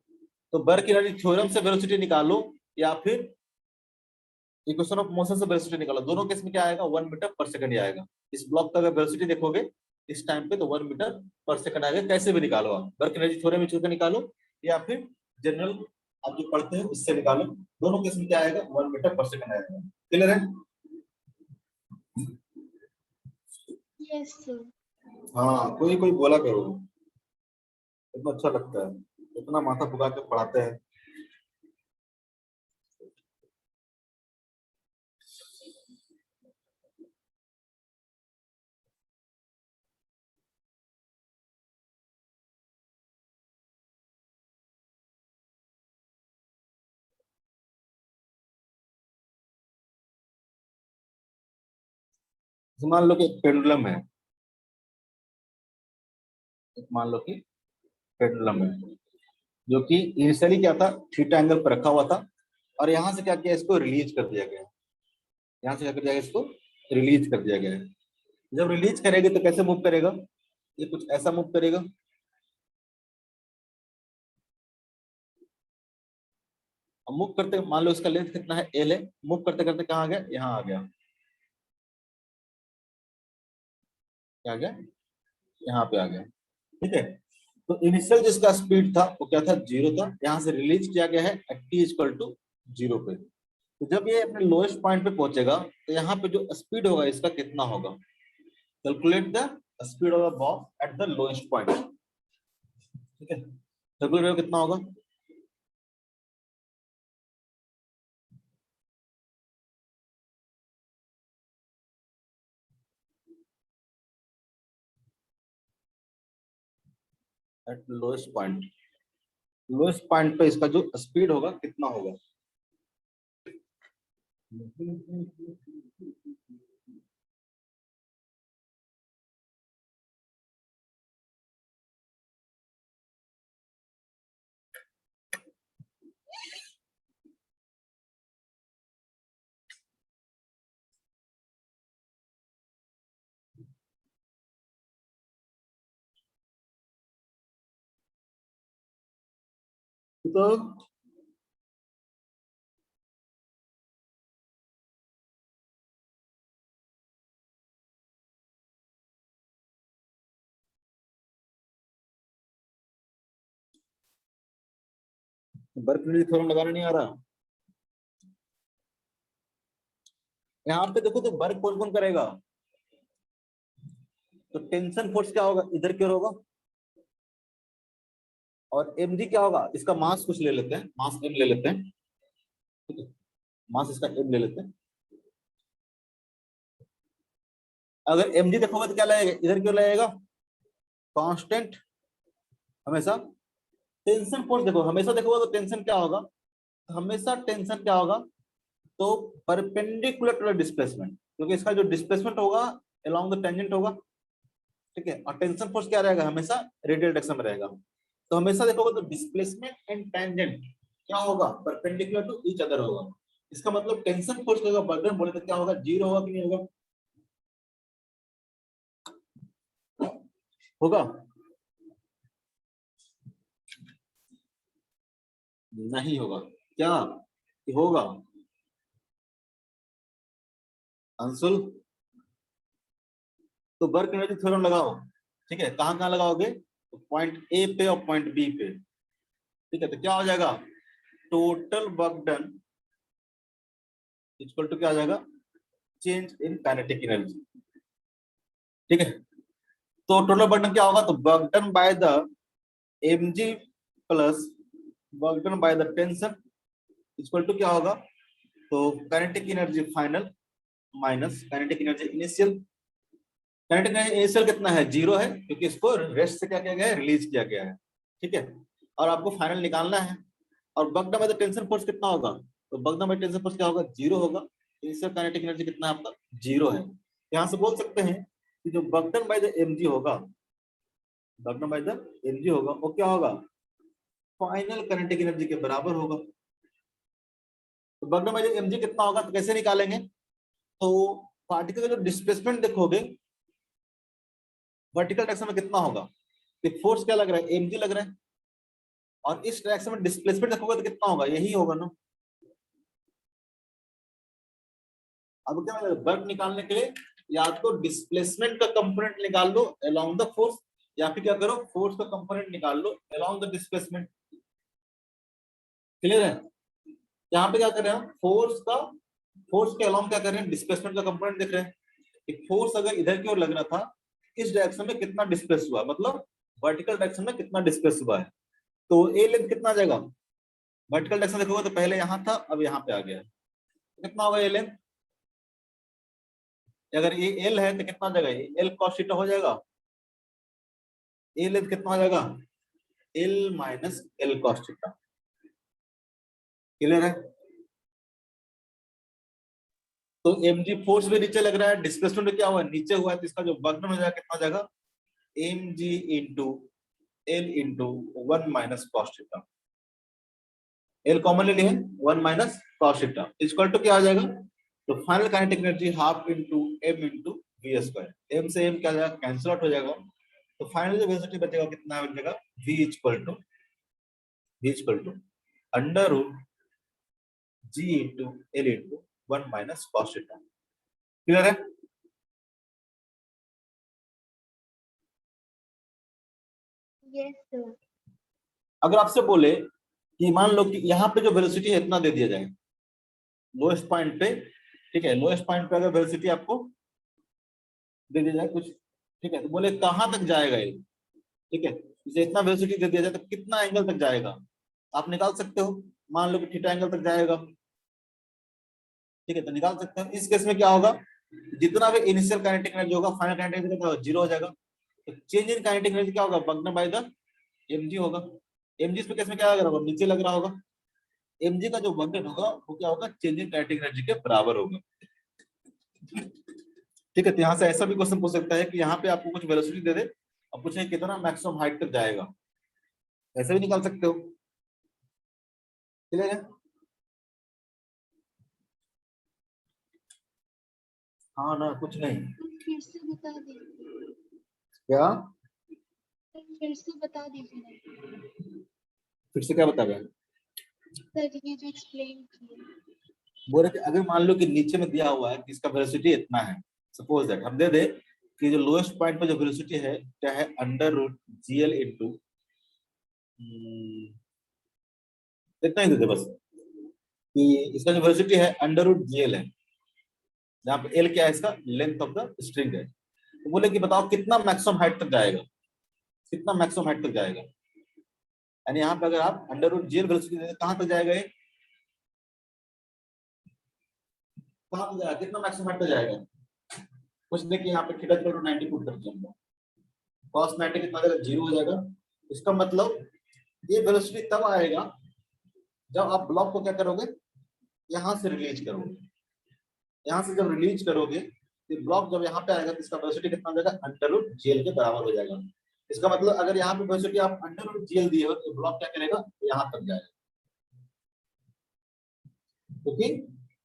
तो वर्क एनर्जी थ्योरम से वेलोसिटी निकालो या फिर इक्वेशन ऑफ मोशन से वेलोसिटी निकालो, दोनों केस में क्या आएगा, 1 मीटर पर सेकंड ही आएगा। इस ब्लॉक का अगर वेलोसिटी देखोगे इस टाइम पे, तो 1 मीटर पर सेकंड आएगा। कैसे भी निकालो आप, वर्क एनर्जी थ्योरम यूज करके निकालो या फिर जनरल आप जो पढ़ते हैं उससे निकालो, दोनों केस में क्या आएगा, 1 मीटर पर सेकंड आएगा। क्लियर है? Yes, sir. हाँ, कोई कोई बोला करो, इतना अच्छा लगता है, इतना माथा फुका के पढ़ाते हैं। मान लो कि पेंडुलम है, मान लो कि पेंडुलम है, जो कि इनिशियली क्या था, थीटा एंगल पर रखा हुआ था, और यहाँ से क्या किया, इसको रिलीज कर दिया गया, यहाँ से क्या कर दिया गया, इसको रिलीज कर दिया गया है। जब रिलीज करेगा तो कैसे मूव करेगा, ये कुछ ऐसा मूव करेगा, अब मूव करते मान लो इसका लेंथ कितना है, एल है, मूव करते करते कहाँ आ गया, यहाँ आ गया, क्या आ गया, यहाँ पे आ गया। ठीक है, तो इनिशियल जिसका स्पीड था वो क्या था, 0 था, यहाँ से रिलीज किया गया है एट टी इक्वल टू 0 पे। तो जब ये अपने लोएस्ट पॉइंट पे पहुंचेगा तो यहाँ पे जो स्पीड होगा इसका कितना होगा, calculate the speed of the ball at the lowest point. ठीक है, कैलकुलेट कितना होगा, एट लोएस्ट पॉइंट पे इसका जो स्पीड होगा कितना होगा? तो बर्कली थ्योरम लगाना नहीं आ रहा। यहाँ पे देखो तो वर्क कौन कौन करेगा? तो टेंशन फोर्स क्या होगा? इधर की ओर होगा। और mg क्या होगा? इसका मास कुछ ले लेते हैं, मास m ले लेते हैं, ठीक है, मास इसका m ले लेते हैं। अगर mg देखोगे तो क्या लगेगा? इधर क्यों लगेगा? कांस्टेंट। हमेशा टेंशन फोर्स देखो, हमेशा देखोगे तो टेंशन क्या होगा? हमेशा टेंशन क्या होगा? तो परपेंडिकुलर टू द डिस्प्लेसमेंट, क्योंकि इसका जो डिस्प्लेसमेंट होगा अलोंग द टेंजेंट होगा, ठीक है। और टेंशन फोर्स क्या रहेगा? हमेशा रेडियल डायरेक्शन में रहेगा। तो हमेशा देखोगे तो डिस्प्लेसमेंट एंड टेंजेंट क्या होगा? परपेंडिकुलर टू ईच अदर होगा। इसका मतलब टेंशन फोर्स का बर्डन बोले तो क्या होगा? जीरो होगा कि नहीं होगा? होगा? नहीं होगा। क्या होगा? अंशुल, तो वर्क एनर्जी थ्योरम लगाओ, ठीक है। कहां कहां लगाओगे? तो पॉइंट ए पे और पॉइंट बी पे, ठीक है। तो क्या हो जाएगा? Total work done equal to क्या आ जाएगा? चेंज इन काइनेटिक एनर्जी, ठीक है। तो टोटल वर्क डन क्या होगा? तो work done by the mg plus work done by the tension equal to क्या होगा? तो kinetic energy final minus kinetic energy initial. Kinetic energy initial कितना है? जीरो है, क्योंकि इसको रेस्ट से क्या किया गया है? रिलीज किया गया है, ठीक है। और आपको फाइनल निकालना है। और work done by the tension force कितना होगा? तो work done by tension force क्या होगा? जीरो होगा। इनिशियल काइनेटिक एनर्जी कितना है आपका? जीरो है। यहां से बोल सकते हैं कि जो work done by the mg होगा, work done by the mg होगा, वो क्या होगा? फाइनल काइनेटिक एनर्जी के बराबर होगा। तो work done by the mg कितना होगा? तो कैसे निकालेंगे? तो पार्टिकल का जो डिस्प्लेसमेंट देखोगे वर्टिकल डायरेक्शन में कितना होगा? फोर्स क्या लग रहा है? mg लग रहा है। और इस डायरेक्शन में डिस्प्लेसमेंट देखोगे तो कितना होगा? यही होगा ना। अब क्या वर्क निकालने के लिए या तो डिस्प्लेसमेंट का कंपोनेंट निकाल लो अलोंग द फोर्स, या फिर क्या करो? फोर्स का कंपोनेंट निकाल लो अलोंग द डिस्प्लेसमेंट। क्लियर है? यहाँ पे क्या कर रहे हैं हम? फोर्स के अलोंग क्या कर रहे हैं? डिस्प्लेसमेंट का कंपोनेंट देख रहे हैं कि फोर्स अगर इधर की ओर लग रहा था, इस डायरेक्शन में कितना डिस्प्लेस हुआ, मतलब वर्टिकल डायरेक्शन में कितना डिस्प्लेस हुआ है। तो ए लेंथ कितना आ जाएगा? वर्टिकल डायरेक्शन देखोगे तो पहले यहाँ था, अब यहाँ पे आ गया है। कितना होगा ए लेंथ? अगर ये एल है तो कितना हो जाएगा? एल कॉस थीटा हो जाएगा। ए लेंथ कितना हो जाएगा? L minus L cos theta. Clear है? तो mg फोर्स भी नीचे लग रहा है, डिस्प्लेसमेंट क्या हुआ? नीचे हुआ है, तो इसका जो वर्क डन हो जाएगा कितना हो जाएगा? mg into L into 1 minus cos theta. L common ले लिए 1 minus cos theta equal to क्या आ जाएगा? तो final kinetic energy half into m into v square. m से m क्या जाएगा? कैंसिल आउट हो जाएगा। तो फाइनल जो वेलोसिटी बचेगा कितना हो जाएगा? v equal to under root g into L into 1 minus cos theta. Clear है? Yes, sir. अगर आपसे बोले कि मान लो कि यहाँ पे जो वेलोसिटी है इतना दे दिया जाए लोएस्ट पॉइंट पे, ठीक है, लोएस्ट पॉइंट पे अगर वेलोसिटी आपको दे दिया जाए कुछ, ठीक है, तो बोले कहाँ तक जाएगा ये, ठीक है, इसे इतना वेलोसिटी दे दिया जाए तो कितना एंगल तक जाएगा? आप निकाल सकते हो। मान लो कि थीटा एंगल तक जाएगा, ठीक है, तो निकाल सकते हो। इस केस में क्या होगा? जितना भी इनिशियल काइनेटिक एनर्जी होगा फाइनल काइनेटिक एनर्जी जीरो हो जाएगा। तो चेंज इन काइनेटिक एनर्जी क्या होगा? Work done by the mg होगा। mg इस पे केस में क्या लग रहा होगा, नीचे लग रहा होगा। mg का जो वजन होगा वो क्या होगा, चेंजिंग काइनेटिक एनर्जी के बराबर होगा। ठीक है, तो यहाँ से ऐसा भी क्वेश्चन पूछ सकता है कि यहाँ पे आपको कुछ वेलोसिटी दे दे और पूछे कितना मैक्सिमम हाइट तक जाएगा, ऐसे भी निकाल सकते हो। क्लियर है? हाँ ना, कुछ नहीं। फिर से बता दीजिए। क्या फिर से बता दीजिए फिर से क्या बता रहे हैं? सर, ये जो एक्सप्लेन किए। बोल रहे कि अगर मान लो कि नीचे में दिया हुआ है कि इसका वेलोसिटी इतना है, सपोज दैट हम दे दे कि जो लोएस्ट पॉइंट पर जो वेलोसिटी है क्या है, अंडर रूट जीएल इंटू, इतना ही दे दे बस कि इसका जो वेलोसिटी है अंडर रूट जीएल है, जहाँ पे एल क्या है, इसका लेंथ ऑफ द स्ट्रिंग है। तो बोले कि बताओ कितना मैक्सिमम हाइट तक जाएगा, कितना मैक्सिमम हाइट तक जाएगा। यानी यहाँ पे अगर आप अंडर रूट जीएल वेलोसिटी दे, कहाँ तक जाएगा ये, कहाँ तक जाएगा, कितना मैक्सिमम हाइट तक जाएगा। कुछ देखिए यहाँ पे थीटा इक्वल टू 90 पुट करते हैं, cos 90 कितना आ जाएगा, 0 हो जाएगा। इसका मतलब ये वेलोसिटी तब आएगा जब आप ब्लॉक को क्या करोगे, यहाँ से रिलीज करोगे। यहाँ से जब रिलीज करोगे तो ब्लॉक जब यहाँ पे आएगा तो इसका वेलोसिटी कितना हो जाएगा, अंडर रूट जीएल के बराबर हो जाएगा। इसका मतलब अगर यहाँ पे वेलोसिटी आप अंडर रूट जीएल दिए हो तो ब्लॉक क्या करेगा, यहाँ तक जाएगा। ओके,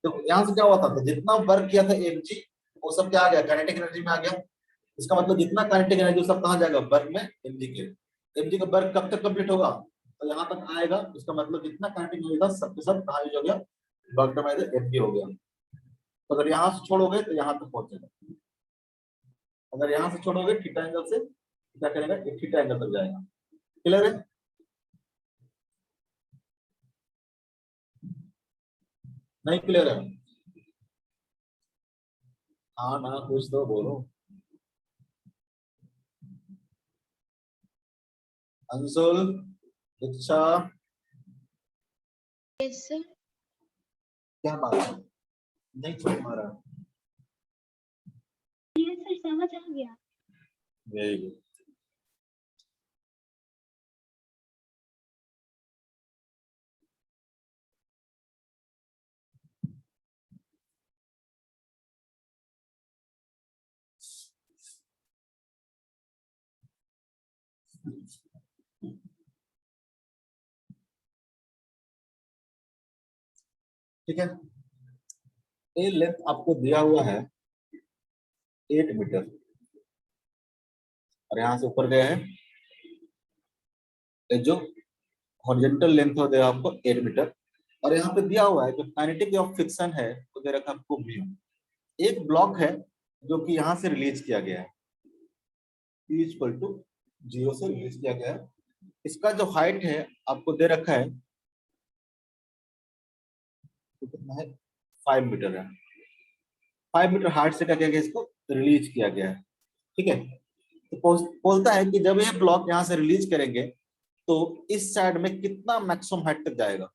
तो यहाँ से क्या हुआ था, तो जितना वर्क किया था mg वो सब क्या आ गया, काइनेटिक एनर्जी में आ गया। इसका मतलब जितना काइनेटिक एनर्जी सब कहाँ जाएगा, वर्क में mg के। mg का वर्क कब तक कंप्लीट होगा, तो यहाँ तक आएगा। इसका मतलब जितना काइनेटिक एनर्जी था सब के सब कहाँ यूज हो गया, वर्क का मतलब mg हो गया। तो अगर यहाँ से छोड़ोगे तो यहाँ तक पहुंचेगा, अगर यहाँ से छोड़ोगे थीटा एंगल से क्या करेगा, एक थीटा एंगल तक जाएगा। क्लियर है? नहीं क्लियर है? हाँ ना, कुछ तो बोलो। अंशुल, इच्छा, यस सर। क्या बात है, नहीं समझ आ रहा। यस सर, समझ आ गया। Very good. ठीक है, ये लेंथ आपको दिया हुआ है 8 मीटर और यहाँ से ऊपर गया है, ये जो हॉरिजॉन्टल लेंथ हो गया आपको 8 मीटर। और यहाँ पे दिया हुआ है जो काइनेटिक ऑफ फ्रिक्शन है वो दे रखा आपको म्यू। एक ब्लॉक है जो कि यहाँ से रिलीज किया गया है, P इक्वल टू 0 से रिलीज किया गया है। इसका जो हाइट है आपको दे रखा है, तो कितना है, 5 मीटर है। 5 मीटर हाइट से क्या किया गया, इसको रिलीज किया गया है। ठीक है, तो बोलता है कि जब ये ब्लॉक यहाँ से रिलीज करेंगे तो इस साइड में कितना मैक्सिमम हाइट तक जाएगा।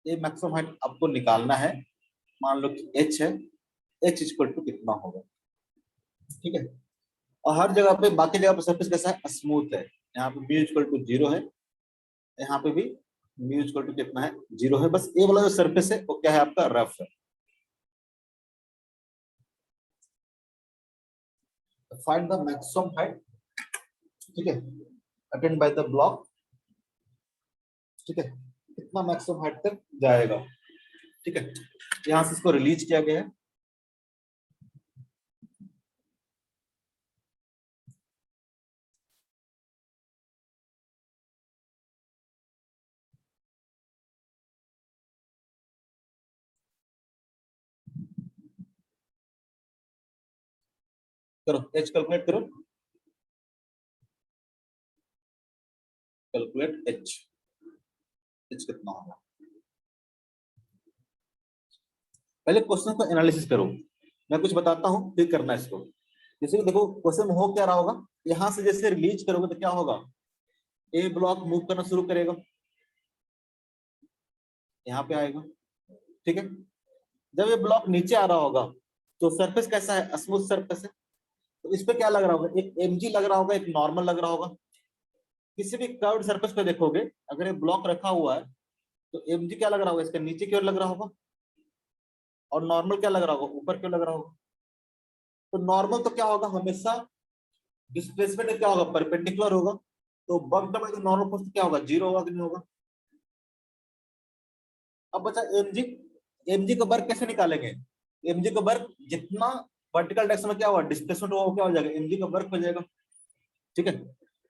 ये मैक्सिमम हाइट आपको निकालना है। मान लो कि h है, h इक्वल टू कितना होगा। ठीक है, और हर जगह पे, बाकी जगह पे सरफेस कैसा है, स्मूथ है। यहाँ पे म्यू इक्वल टू 0 है, यहाँ पे भी म्यू इक्वल टू कितना है, 0 है। बस ये वाला जो सरफेस है वो क्या है, आपका रफ है। फाइंड द मैक्सिमम हाइट, ठीक है, अटेन्ड बाय द ब्लॉक। ठीक है, कितना मैक्सिमम हाइट तक जाएगा। ठीक है, यहाँ से इसको रिलीज किया गया है। करो h कैलकुलेट करो, कैलकुलेट h कितना होगा। पहले क्वेश्चन को एनालिसिस करो, मैं कुछ बताता हूँ फिर करना है इसको। जैसे कि देखो क्वेश्चन हो क्या रहा होगा, यहाँ से जैसे रिलीज करोगे तो क्या होगा, ए ब्लॉक मूव करना शुरू करेगा, यहाँ पे आएगा। ठीक है, जब ये ब्लॉक नीचे आ रहा होगा तो सरफेस कैसा है, स्मूथ सरफेस है। तो इस पे क्या लग रहा होगा, एक mg लग रहा होगा, एक नॉर्मल लग रहा होगा। किसी भी कर्व्ड सरफेस पे देखोगे, अगर ये ब्लॉक रखा हुआ है तो mg क्या लग रहा होगा, इसके नीचे की ओर लग रहा होगा, और नॉर्मल क्या लग रहा होगा, ऊपर की ओर लग रहा होगा। तो नॉर्मल तो क्या होगा, हमेशा डिस्प्लेसमेंट क्या होगा, परपेंडिकुलर होगा। तो बग्ड में जो नॉर्मल फोर्स क्या होगा, जीरो होगा कि नहीं होगा। अब बचा mg, mg का वर्क कैसे निकालेंगे, mg का वर्क जितना वर्टिकल डायरेक्शन में क्या हुआ डिस्प्लेसमेंट हुआ, वो क्या हो जाएगा, mg का वर्क हो जाएगा। ठीक है,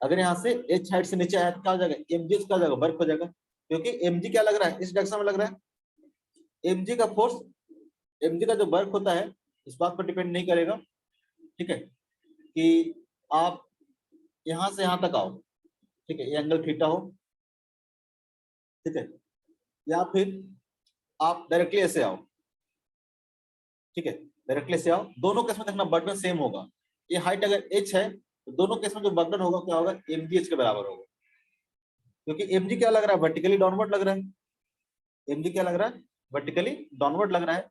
अगर यहाँ से h हाइट से नीचे आया तो क्या हो जाएगा, mg क्या हो जाएगा, वर्क हो जाएगा, क्योंकि mg क्या लग रहा है, इस डायरेक्शन में लग रहा है। mg का फोर्स, mg का जो वर्क होता है इस बात पर डिपेंड नहीं करेगा, ठीक है, कि आप यहाँ से यहाँ तक आओ, ठीक है, ये एंगल थीटा हो, ठीक है, या फिर आप डायरेक्टली ऐसे आओ, ठीक है, डायरेक्टली से आओ, दोनों केस में देखना बर्डन सेम होगा। ये हाइट अगर h है तो दोनों केस में जो बर्डन होगा क्या होगा, mgh के बराबर होगा, क्योंकि mg क्या लग रहा है, वर्टिकली डाउनवर्ड लग रहा है, mg क्या लग रहा है, वर्टिकली डाउनवर्ड लग रहा है।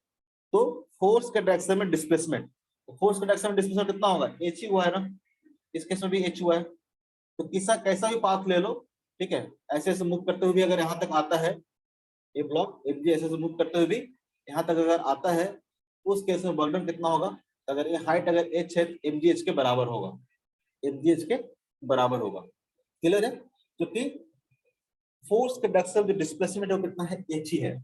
तो फोर्स के डायरेक्शन में डिस्प्लेसमेंट, तो फोर्स के डायरेक्शन में डिस्प्लेसमेंट कितना होगा, h ही हुआ है ना, इस केस में भी h हुआ है। तो किसा कैसा भी पाथ ले लो, ठीक है, ऐसे ऐसे मूव करते हुए भी अगर यहाँ तक आता है ये ब्लॉक, mg ऐसे ऐसे मूव करते हुए भी यहाँ तक अगर आता है, उस केस में बर्डन कितना होगा, अगर ये हाइट अगर h है तो mgh के बराबर होगा, mgh के बराबर होगा। क्लियर है, क्योंकि फोर्स के डायरेक्शन जो डिस्प्लेसमेंट है वो कितना है, h ही है,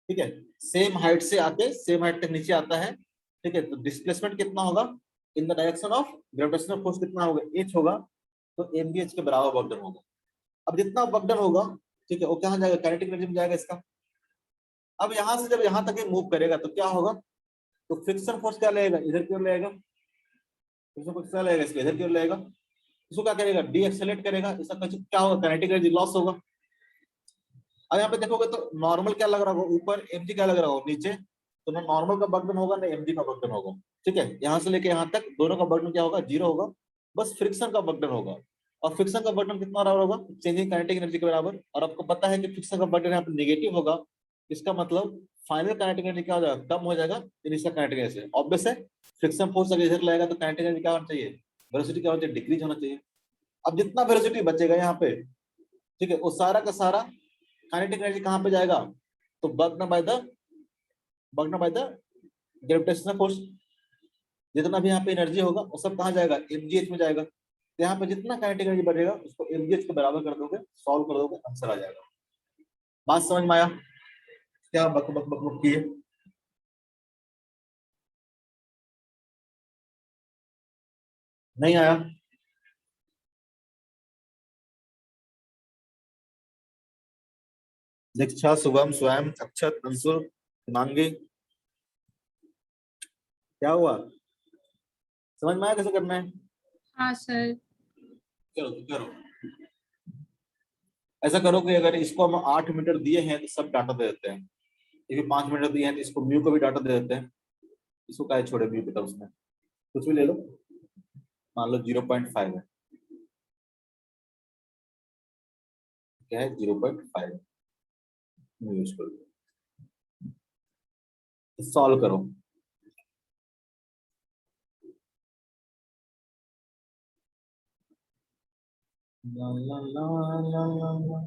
ठीक है, सेम हाइट से आके सेम हाइट तक नीचे आता है, ठीक है, तो डिस्प्लेसमेंट कितना होगा in the direction of gravitational force कितना होगा, h होगा, तो mgh के बराबर वर्क डन होगा। अब जितना वर्क डन होगा, ठीक है, वो कहाँ जाएगा, काइनेटिक एनर्जी में जाएगा इसका। अब यहाँ से जब यहाँ तक ये मूव करेगा तो क्या होगा, तो फ्रिक्शन फोर्स क्या लगेगा, इधर की ओर लगेगा, फ्रिक्शन फोर्स क्या लगेगा, इसके इधर की ओर लगेगा, इसको क्या करेगा, डी एक्सेलरेट करेगा, इसका कुछ क्या होगा, काइनेटिक एनर्जी लॉस होगा। अब यहाँ पे देखोगे तो नॉर्मल क्या लग रहा होगा, ऊपर mg क्या लग रहा होगा, नीचे, तो ना नॉर्मल का बर्डन होगा ना mg का बर्डन होगा, ठीक है, यहाँ से लेके यहाँ तक दोनों का बर्डन क्या होगा, जीरो होगा, बस फ्रिक्शन का बर्डन होगा। और फ्रिक्शन का बर्डन कितना बराबर होगा, चेंजिंग काइनेटिक एनर्जी के बराबर। और आपको पता है कि फ्रिक्शन का बर्डन यहाँ पे नेगेटिव होगा, इसका मतलब फाइनल काइनेटिक एनर्जी क्या हो जाएगा, कम हो जाएगा इनिशियल काइनेटिक एनर्जी से। ऑब्वियस है, फ्रिक्शन फोर्स अगर इधर लगेगा तो काइनेटिक एनर्जी क्या होना चाहिए, वेलोसिटी क्या होना चाहिए, डिक्रीज होना चाहिए। अब जितना वेलोसिटी बचेगा यहाँ पे, ठीक है, वो सारा का सारा काइनेटिक एनर्जी कहाँ पे जाएगा, तो work by the gravitational force. जितना भी यहाँ पे एनर्जी होगा वो सब कहाँ जाएगा, mgh में जाएगा। तो यहाँ पे जितना काइनेटिक एनर्जी बढ़ेगा उसको mgh के बराबर कर दोगे, सॉल्व कर दोगे, आंसर आ जाएगा। बात समझ में आया, क्या बक बक बक बक किए, नहीं आया। दीक्षा, शुभम, स्वयं, अक्षत, अंशुल, मांगी, क्या हुआ, समझ में आया कैसे करना है, हाँ सर। करो करो। ऐसा करो कि अगर इसको हम 8 मीटर दिए हैं तो सब डाटा दे देते हैं, ये भी 5 मीटर दिए हैं तो इसको म्यू को भी डाटा दे देते हैं, इसको क्या छोड़े म्यू बेटा, उसमें कुछ भी ले लो, मान लो 0.5 है, क्या है 0.5, यूज कर लो, सॉल्व करो। ला ला ला ला ला ला।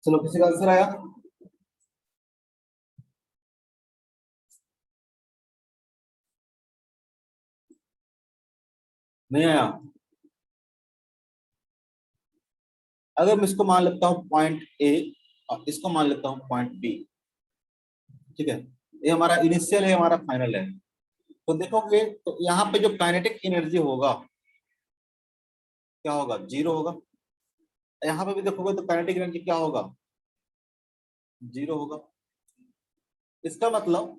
चलो किसी का आंसर आया? नहीं आया? अगर मैं इसको मान लेता हूँ पॉइंट ए और इसको मान लेता हूँ पॉइंट बी, ठीक है, ये हमारा इनिशियल है, हमारा फाइनल है, तो देखोगे तो यहाँ पे जो काइनेटिक एनर्जी होगा क्या होगा? 0 होगा। यहाँ पे भी देखोगे तो काइनेटिक एनर्जी क्या होगा? 0 होगा। इसका मतलब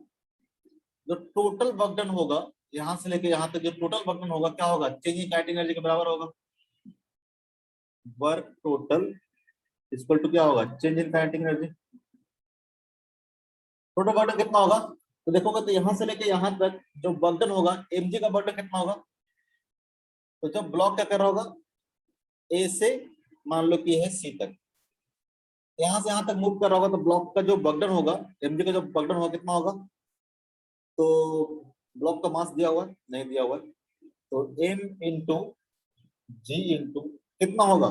जो टोटल वर्क डन होगा यहाँ से लेके यहाँ तक, जो टोटल वर्क डन होगा क्या होगा? चेंज इन काइनेटिक एनर्जी के बराबर होगा। वर्क टोटल इक्वल टू क्या होगा? Change in kinetic energy. Total work done कितना होगा? तो देखोगे तो यहाँ से लेके यहाँ तक जो वर्क डन होगा mg का वर्क डन कितना होगा? तो जब ब्लॉक क्या कर रहा होगा? ए से मान लो कि है सी तक, यहाँ से यहाँ तक मूव कर रहा होगा, तो ब्लॉक का जो वर्क डन होगा mg का जो वर्क डन होगा कितना होगा? तो ब्लॉक का मास दिया हुआ है? नहीं दिया हुआ है, तो m इंटू जी इंटू कितना होगा?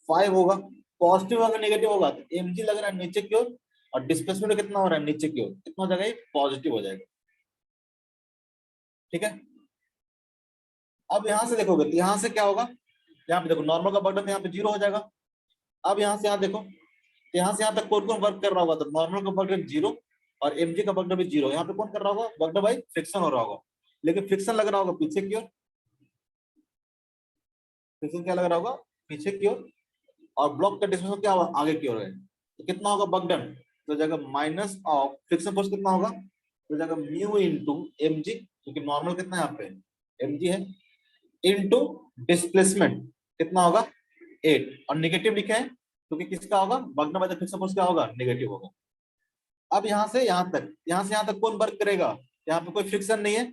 5 होगा। पॉजिटिव होगा नेगेटिव होगा? तो mg लग रहा है नीचे की ओर और डिस्प्लेसमेंट कितना हो रहा है? नीचे की ओर। कितना हो जाएगा? ये पॉजिटिव हो जाएगा, ठीक है। अब यहाँ से देखोगे तो यहाँ से क्या होगा? यहाँ पे देखो नॉर्मल का वर्क डन यहाँ पे 0 हो जाएगा। अब यहाँ से यहाँ देखो, यहाँ से यहाँ तक कौन कौन वर्क कर रहा होगा? तो नॉर्मल का वर्क डन 0 और mg का वर्क डन भी 0। यहाँ पे कौन कर रहा होगा? वर्क डन बाई फ्रिक्शन हो रहा होगा, लेकिन फ्रिक्शन लग रहा होगा पीछे की ओर। फ्रिक्शन क्या लग रहा होगा? पीछे की ओर। और ब्लॉक का डिस्प्लेसमेंट क्या होगा? आगे की ओर है। तो कितना होगा वर्क डन? तो जगह माइनस ऑफ फ्रिक्शन फोर्स कितना होगा? तो जगह म्यू इंटू mg, क्योंकि नॉर्मल कितना है यहाँ पे? mg है, इंटू डिस्प्लेसमेंट कितना होगा? 8। और नेगेटिव लिखे हैं क्योंकि किसका होगा? Work done by the friction force क्या होगा? नेगेटिव होगा। अब यहाँ से यहाँ तक, यहाँ से यहाँ तक कौन वर्क करेगा? यहाँ पे कोई फ्रिक्शन नहीं है,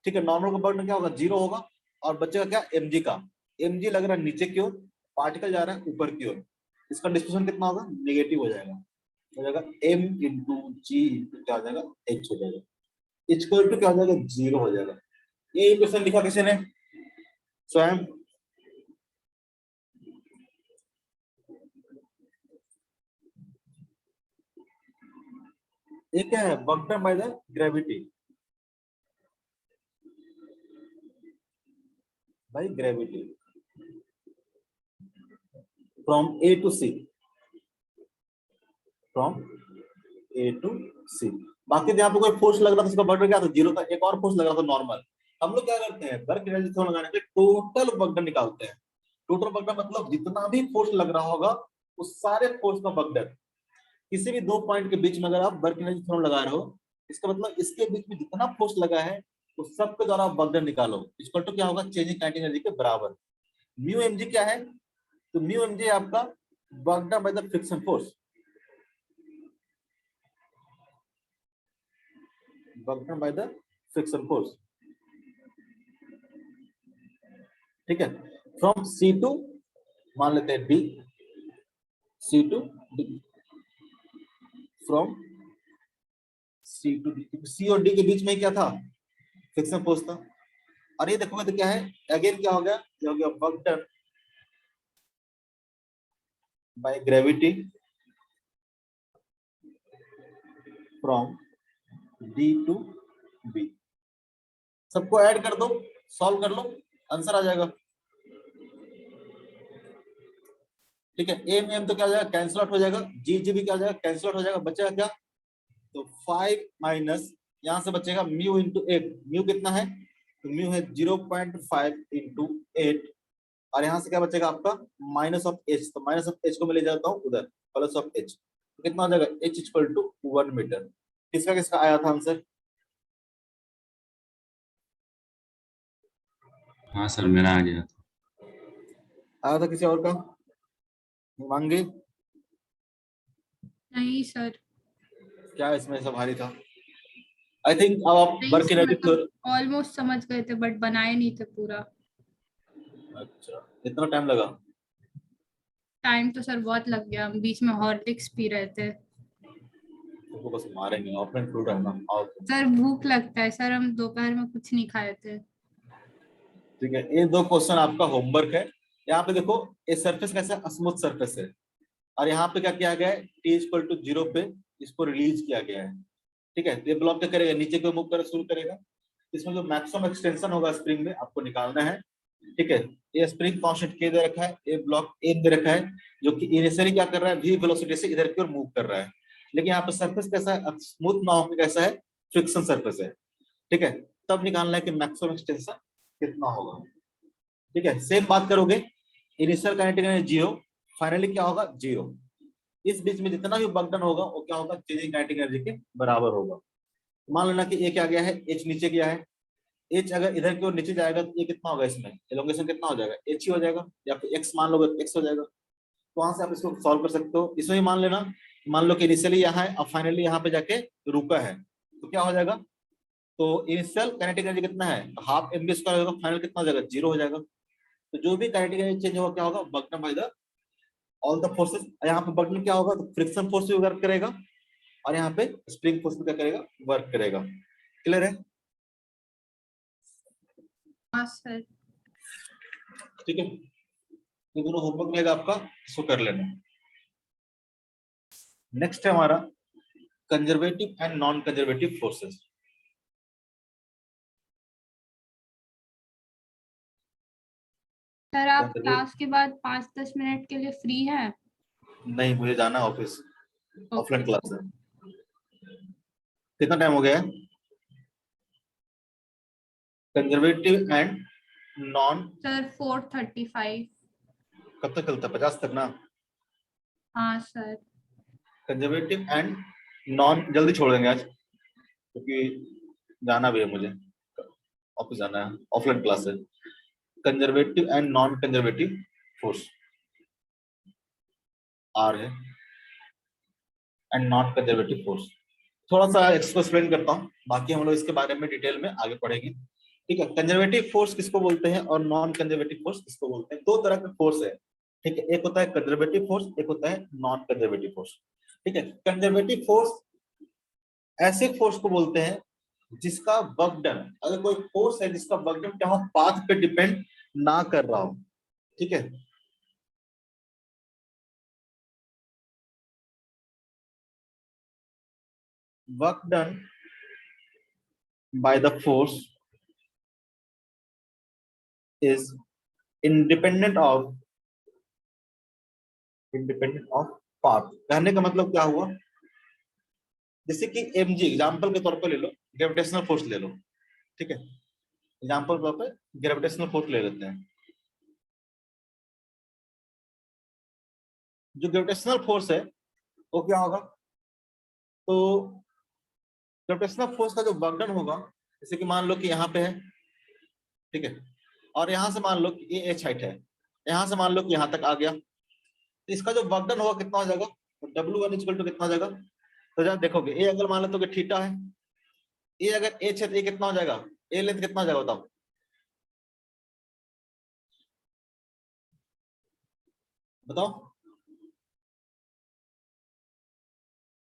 ठीक है। नॉर्मल का वर्क डन क्या होगा? 0 होगा और बचेगा क्या? mg का। mg लग रहा है नीचे की ओर, पार्टिकल जा रहा है ऊपर की ओर, इसका डिस्प्लेसमेंट कितना होगा? नेगेटिव हो जाएगा। हो जाएगा m इंटू जी इंटू क्या हो जाएगा? h हो जाएगा। इक्वल टू क्या हो जाएगा? 0 हो जाएगा। ये क्वेश्चन लिखा किसी ने? स्वयं। ये क्या है? Work done by the gravity, by gravity from A to C, from A to C. बाकी यहाँ पे कोई फोर्स लग रहा था, उसका वर्क डन क्या था? 0 था। एक और फोर्स लग रहा था नॉर्मल। हम लोग क्या करते हैं? वर्क एनर्जी थ्योरम लगाने के टोटल वर्क डन निकालते हैं। टोटल वर्क डन मतलब जितना भी फोर्स लग रहा होगा उस सारे फोर्स का वर्क डन। किसी भी दो पॉइंट के बीच में अगर आप वर्क एनर्जी थ्योरम लगा रहे हो, इसका मतलब इसके बीच में जितना फोर्स लगा है उस सब के द्वारा वर्क डन निकालो। इक्वल टू क्या होगा? चेंज इन काइनेटिक एनर्जी के बराबर। म्यू mg क्या है? तो म्यू mg आपका work done by the friction force, work done by the friction force, ठीक है। फ्रॉम सी टू मान लेते हैं D, C to D, from C to D. C और डी के बीच में क्या था? फ्रिक्शन फोर्स था। और ये देखोगे तो क्या है, अगेन क्या हो गया, ये हो गया work done by gravity from D to B. सबको ऐड कर दो, सॉल्व कर लो, आंसर आ जाएगा। ठीक है, एम एम तो क्या हो जाएगा, कैंसिल आउट हो जाएगा, जी जी भी क्या हो जाएगा, कैंसिल आउट हो जाएगा, बचेगा क्या, तो 5 माइनस यहां से बचेगा म्यू इंटू 8। म्यू कितना है, तो म्यू है 0.5 इंटू 8, और यहाँ से क्या बचेगा आपका माइनस ऑफ एच, तो माइनस ऑफ एच को मैं ले जाता हूँ उधर, प्लस ऑफ एच, तो कितना हो जाएगा एच इक्वल टू 1 मीटर। किसका किसका आया था आंसर? हाँ सर मेरा आ गया। आया था किसी और का? मांगे नहीं सर, क्या इसमें सब भारी था? आई थिंक अब आप नहीं वर्क सर, रेडी मतलब ऑलमोस्ट समझ गए थे बट बनाए नहीं थे पूरा। अच्छा, इतना टाइम लगा? टाइम तो सर बहुत लग गया, हम बीच में हॉर्लिक्स पी रहे थे। तुमको बस मारेंगे, ऑफलाइन फ्रूट है ना, आओ। सर भूख लगता है सर, हम दोपहर में कुछ नहीं खाए थे। ठीक है, ये 2 क्वेश्चन आपका होमवर्क है। यहाँ पे देखो, ये सरफेस कैसा स्मूथ सरफेस है, और यहाँ पे क्या किया गया है, टी इक्वल टू 0 पे इसको रिलीज किया गया है। ठीक है, तो ये ब्लॉक क्या करेगा, नीचे को मूव करना शुरू करेगा। इसमें जो मैक्सिमम एक्सटेंशन होगा स्प्रिंग में आपको निकालना है। ठीक है, ये स्प्रिंग कांस्टेंट के दे रखा है, ये ब्लॉक ए दे रखा है, जो कि इनिशियली क्या कर रहा है, वी वेलोसिटी से इधर की ओर मूव कर रहा है। लेकिन यहाँ पे सरफेस कैसा है, स्मूथ ना होकर कैसा है, फ्रिक्शन सरफेस है। ठीक है, तब निकालना है कि मैक्सिमम एक्सटेंशन कितना होगा। ठीक है, सेम बात करोगे, इनिशियल काइनेटिक एनर्जी 0, फाइनली क्या होगा 0। इस बीच में जितना भी वर्क डन होगा वो क्या होगा, चेंजिंग काइनेटिक एनर्जी के बराबर होगा। मान लेना कि ये क्या गया है, एच नीचे गया है, एच अगर इधर की ओर नीचे जाएगा तो ये कितना होगा, इसमें एलोंगेशन कितना हो जाएगा, एच ही हो जाएगा, या फिर एक्स मान लोगे एक्स हो जाएगा। तो वहां से आप इसको सॉल्व कर सकते हो। इसमें मान लेना, मान लो कि इनिशियली यहाँ है और फाइनली यहाँ पे जाके रुका है, तो क्या हो जाएगा, तो इनिशियल काइनेटिक एनर्जी कितना है, हाफ एम बी स्क्वायर होगा, फाइनल कितना हो जाएगा, 0 हो जाएगा। तो जो भी काइनेटिक एनर्जी चेंज होगा क्या होगा, work done by the all the forces. यहाँ पे वर्क डन क्या होगा, तो फ्रिक्शन फोर्स भी वर्क करेगा, और यहाँ पे स्प्रिंग फोर्स भी क्या करेगा, वर्क करेगा। क्लियर है? हाँ सर। ठीक है, ये दोनों होमवर्क रहेगा आपका, इसको कर लेना। नेक्स्ट है हमारा conservative and non conservative forces. Sir आप क्लास के बाद 5-10 मिनट के लिए फ्री हैं? नहीं, मुझे जाना है ऑफिस, ऑफलाइन ओके। क्लास है। कितना टाइम हो गया है? Conservative and non sir 4:35। कब तक चलता है, 50 तक ना? हाँ सर। कंजर्वेटिव एंड नॉन जल्दी छोड़ देंगे आज, क्योंकि जाना भी है मुझे, ऑफिस जाना है, ऑफलाइन क्लास है। Conservative and non conservative force are है, एंड नॉन कंजर्वेटिव फोर्स। थोड़ा सा इसको एक्सप्लेन करता हूँ, बाकी हम लोग इसके बारे में डिटेल में आगे पढ़ेंगे। ठीक है, कंजर्वेटिव फोर्स किसको बोलते हैं और नॉन कंजर्वेटिव फोर्स किसको बोलते हैं? 2 तरह के फोर्स है। ठीक है, एक होता है कंजर्वेटिव फोर्स, एक होता है नॉन कंजर्वेटिव फोर्स। ठीक है, कंजर्वेटिव फोर्स ऐसे फोर्स को बोलते हैं जिसका वर्क डन, अगर कोई फोर्स है जिसका वर्क डन क्या हो, पाथ पे डिपेंड ना कर रहा हो। ठीक है, work done by the force is independent of path। कहने का मतलब क्या हुआ, जैसे कि mg एग्जांपल के तौर पर ले लो, ग्रेविटेशनल फोर्स ले लो। ठीक है, एग्जांपल के तौर पर ग्रेविटेशनल फोर्स ले लेते हैं। जो ग्रेविटेशनल फोर्स है वो क्या होगा, तो ग्रेविटेशनल फोर्स का जो वर्क डन होगा, जैसे कि मान लो कि यहाँ पे है, ठीक है, और यहाँ से मान लो कि ये एच हाइट है, यहाँ से मान लो कि यहाँ तक आ गया, तो इसका जो वर्क डन होगा कितना हो जाएगा, तो W1 इक्वल टू कितना हो जाएगा, तो जब देखोगे ए अगर मान लो कि थीटा है, ए अगर एच है तो ए कितना हो जाएगा, ए लेंथ कितना हो जाएगा बताओ, बताओ।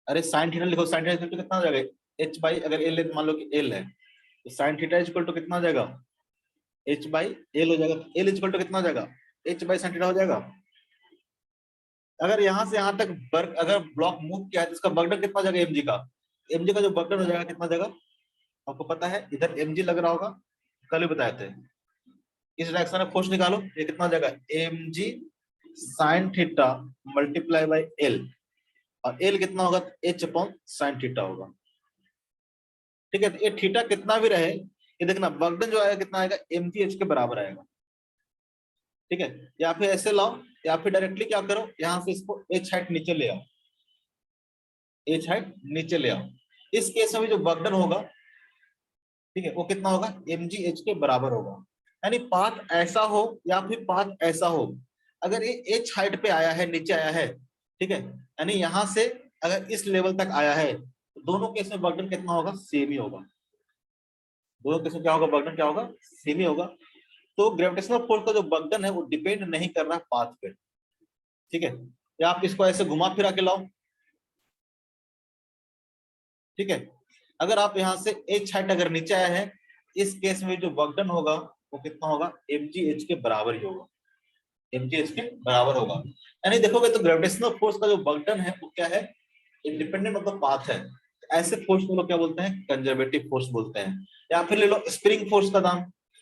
अरे साइन थीटा लिखो, साइन थीटा कितना हो जाएगा, एच बाई, अगर ए लेंथ मान लो कि एल है, तो साइन थीटा इक्वल टू कितना हो जाएगा, h बाई एल हो जाएगा। एल इक्वल टू कितना हो जाएगा, h बाई साइन थीटा हो जाएगा। अगर यहाँ से यहाँ तक वर्क, अगर ब्लॉक मूव किया है तो इसका बर्डन कितना हो जाएगा mg का, mg का जो बर्डन हो जाएगा कितना हो जाएगा, आपको पता है इधर mg लग रहा होगा, कल ही बताए थे। इस डायरेक्शन में फोर्स निकालो, ये कितना हो जाएगा mg sine theta multiply by L, और एल कितना होगा, h अपॉन साइन थीटा होगा। ठीक है, तो ये थीटा कितना भी रहे, ये देखना बर्डन जो आएगा कितना आएगा, mg h के बराबर आएगा। ठीक है, या फिर ऐसे लाओ, या फिर डायरेक्टली क्या करो, यहां से इसको h हाइट नीचे ले आओ, h हाइट नीचे ले आओ। इस केस में भी जो बर्डन होगा, ठीक है, वो कितना होगा, mg h के बराबर होगा। यानी पाथ ऐसा हो या फिर पाथ ऐसा हो, अगर ये h हाइट पे आया है, नीचे आया है, ठीक है, यानी यहां से अगर इस लेवल तक आया है, तो दोनों केस में बर्डन कितना होगा, सेम ही होगा। दोनों केस में क्या होगा, बर्डन क्या होगा, सेम ही होगा। तो ग्रेविटेशनल फोर्स का जो बर्डन है वो डिपेंड नहीं कर रहा पाथ पे। ठीक है, या आप इसको ऐसे घुमा फिरा के लाओ। ठीक है, अगर आप यहां से h हाइट अगर नीचे आया है, इस केस में जो बर्डन होगा वो कितना होगा, mgh के बराबर ही होगा, mgh के बराबर होगा। यानी देखोगे तो ग्रेविटेशनल फोर्स का जो बर्डन है वो क्या है, इंडिपेंडेंट ऑफ द पाथ है। ऐसे फोर्स को लोग क्या बोलते हैं, कंजर्वेटिव फोर्स बोलते हैं। या फिर ले लो स्प्रिंग फोर्स का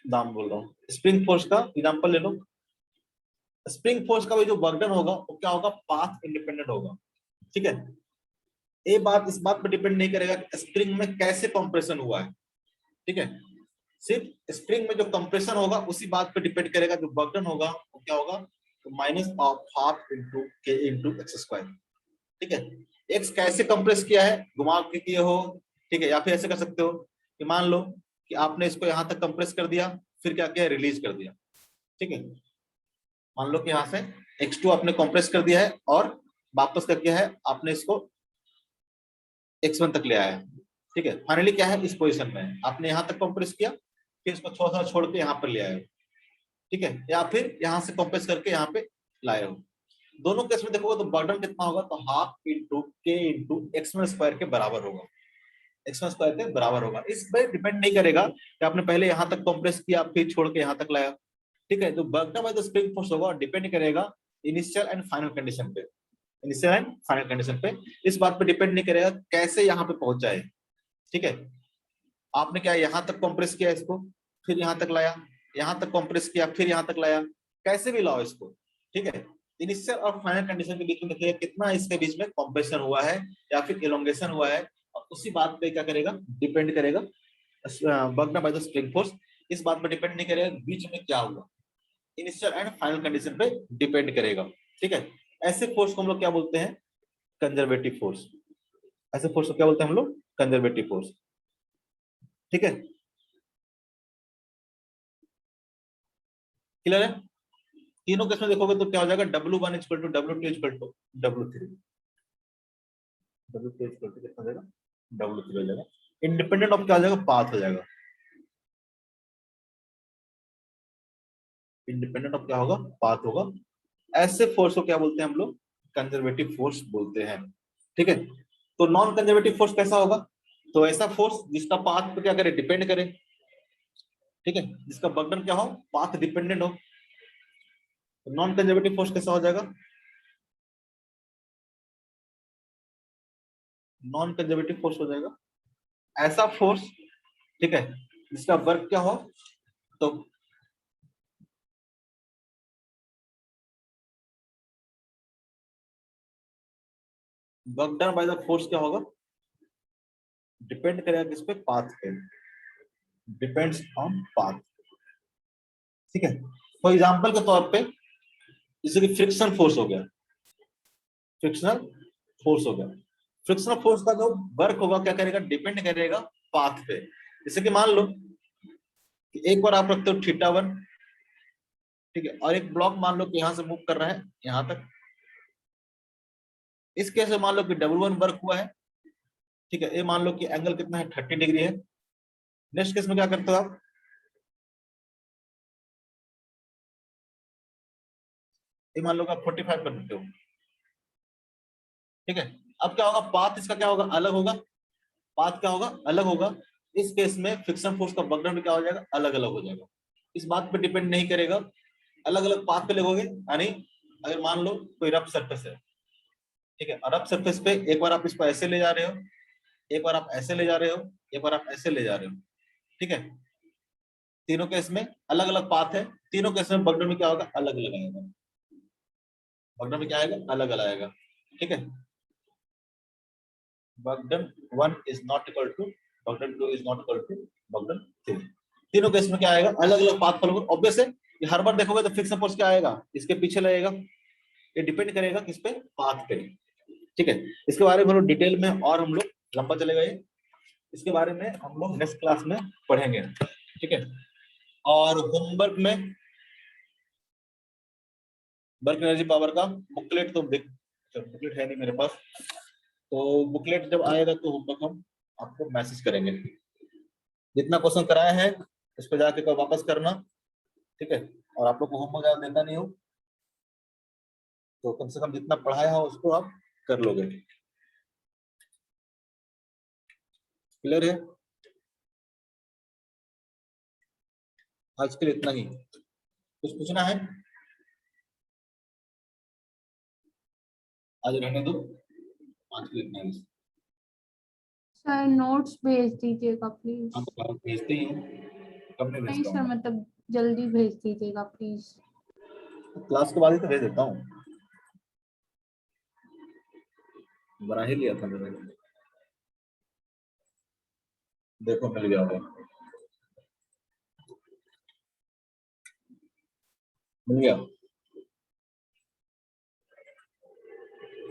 दाम बोल रहा हूँ, स्प्रिंग फोर्स का एग्जांपल ले लो। स्प्रिंग फोर्स का भी जो बर्डन होगा वो क्या होगा, पाथ इंडिपेंडेंट होगा। ठीक है, ये बात इस बात पर डिपेंड नहीं करेगा कि स्प्रिंग में कैसे कंप्रेशन हुआ है। ठीक है, सिर्फ स्प्रिंग में जो कंप्रेशन होगा उसी बात पे डिपेंड करेगा, जो बर्डन होगा वो क्या होगा, तो minus of half into k into x square. ठीक है, एक्स कैसे कंप्रेस किया है, घुमा के किए हो। ठीक है, या फिर ऐसे कर सकते हो कि मान लो कि आपने इसको यहां तक कंप्रेस कर दिया, फिर क्या किया, रिलीज कर दिया। ठीक है, मान लो कि यहां से x2 आपने कंप्रेस कर दिया है और वापस कर किया है, आपने इसको x1 तक ले आया है। ठीक है, फाइनली क्या है, इस पोजीशन में है। आपने यहां तक कंप्रेस किया, फिर इसको थोड़ा सा छोड़ के यहाँ पर ले आए हो। ठीक है, या फिर यहां से कंप्रेस करके यहाँ पे लाए हो। दोनों केस में देखोगे तो बर्डन कितना होगा, तो हाफ इंटू के इंटू एक्स1 स्क्वायर के बराबर होगा, एक्स1 स्क्वायर के बराबर होगा। इस पर डिपेंड नहीं करेगा कि आपने पहले यहां तक कंप्रेस किया फिर छोड़ के यहां तक लाया। ठीक है, जो burden bye the spring force होगा डिपेंड करेगा इनिशियल एंड फाइनल कंडीशन पे, इनिशियल एंड फाइनल कंडीशन पे। इस बात पे डिपेंड नहीं करेगा कैसे यहाँ पे पहुंच जाए। ठीक है, आपने क्या यहां तक कंप्रेस किया इसको, फिर यहां तक लाया, यहां तक कंप्रेस किया, फिर यहां तक लाया, कैसे भी लाओ इसको। ठीक है, इनिशियल और फाइनल कंडीशन के बीच में देखिए कितना इसके बीच में कंप्रेशन हुआ है या फिर एलोंगेशन हुआ है, और उसी बात पे क्या करेगा, डिपेंड करेगा burden bye the spring force. इस बात पे डिपेंड नहीं करेगा बीच में क्या हुआ, इनिशियल एंड फाइनल कंडीशन पे डिपेंड करेगा। ठीक है, ऐसे फोर्स को हम लोग क्या बोलते हैं, कंजर्वेटिव फोर्स। ऐसे फोर्स को क्या बोलते हैं हम लोग, कंजर्वेटिव फोर्स। ठीक है, क्लियर है। तीनों केस में देखोगे तो क्या हो जाएगा, W1 equal to W2 equal to W3, W2 equal to कितना हो जाएगा, W3 हो जाएगा। इंडिपेंडेंट ऑफ क्या हो जाएगा, पाथ हो जाएगा। इंडिपेंडेंट ऑफ क्या होगा, पाथ होगा। ऐसे फोर्स को क्या बोलते हैं हम लोग, कंजर्वेटिव फोर्स बोलते हैं। ठीक है, तो नॉन कंजर्वेटिव फोर्स कैसा होगा, तो ऐसा फोर्स जिसका पाथ पे क्या करे, डिपेंड करे। ठीक है, जिसका बर्डन क्या हो, पाथ डिपेंडेंट हो। नॉन कंजर्वेटिव फोर्स कैसा हो जाएगा, नॉन कंजर्वेटिव फोर्स हो जाएगा ऐसा फोर्स, ठीक है, जिसका वर्क क्या हो, तो work done by the force क्या होगा, डिपेंड करेगा किस पे, पाथ पे, डिपेंड्स ऑन पाथ। ठीक है, फॉर एग्जांपल के तौर पे जैसे कि फ्रिक्शन फोर्स हो गया, फ्रिक्शनल फोर्स हो गया। फ्रिक्शनल फोर्स का जो वर्क होगा क्या करेगा, डिपेंड करेगा पाथ पे। जैसे कि मान लो कि एक बार आप रखते हो θ1, ठीक है, और एक ब्लॉक मान लो कि यहां से मूव कर रहा है यहां तक। इस केस में मान लो कि W1 वर्क हुआ है। ठीक है, ये मान लो कि एंगल कितना है, 30 डिग्री है। नेक्स्ट केस में क्या करते हो आप, ये मान लो कि आप 45 कर देते हो। ठीक है, अब क्या होगा, पाथ इसका क्या होगा, अलग होगा। पाथ क्या होगा, अलग होगा। इस केस में फ्रिक्शन फोर्स का बर्डन भी क्या हो जाएगा, अलग अलग हो जाएगा। इस बात पे डिपेंड नहीं करेगा, अलग अलग पाथ पे लगोगे। यानी अगर मान लो कोई रफ सरफेस है, ठीक है, रफ सरफेस पे एक बार आप इसको ऐसे ले जा रहे हो, एक बार आप ऐसे ले जा रहे हो, एक बार आप ऐसे ले जा रहे हो, ठीक है। तीनों केस में अलग अलग पाथ है, तीनों केस में बगडर में क्या होगा, अलग अलग आएगा। बगडर में क्या आएगा, अलग अलग आएगा, ठीक है। बगडन 1 इज नॉट इक्वल टू बगडन 2 इज नॉट इक्वल टू बगडन 3। तीनों केस में क्या आएगा, अलग अलग पाथ फॉलो। ऑब्वियस है ये हर बार देखोगे तो फिक्स फोर्स क्या आएगा, इसके पीछे लगेगा। ये डिपेंड करेगा किस पे, पाथ पे, ठीक है। इसके बारे में हम लोग डिटेल में और हम लोग लंबा चलेगा ये, इसके बारे में हम लोग नेक्स्ट क्लास में पढ़ेंगे, ठीक है। और होमवर्क में वर्क एनर्जी पावर का बुकलेट तो देख, बुकलेट है नहीं मेरे पास, तो बुकलेट जब आएगा तो होमवर्क हम आपको मैसेज करेंगे। जितना क्वेश्चन कराया है इस पे जाके कल वापस करना, ठीक है। और आप लोग को होमवर्क ज्यादा देता नहीं हो तो कम से कम जितना पढ़ाया हो उसको आप कर लोगे। क्लियर है? आज के लिए इतना ही। कुछ पूछना है? आज रहने दो, आज के लिए इतना ही। सर नोट्स भेज दीजिएगा प्लीज। हम तो भेजते ही हूँ, कब नहीं नहीं भेजता सर, हूँ। मतलब जल्दी भेज दीजिएगा प्लीज। क्लास के बाद ही तो भेज देता हूँ, बना ही लिया था मैंने। देखो मिल गया होगा, मिल गया।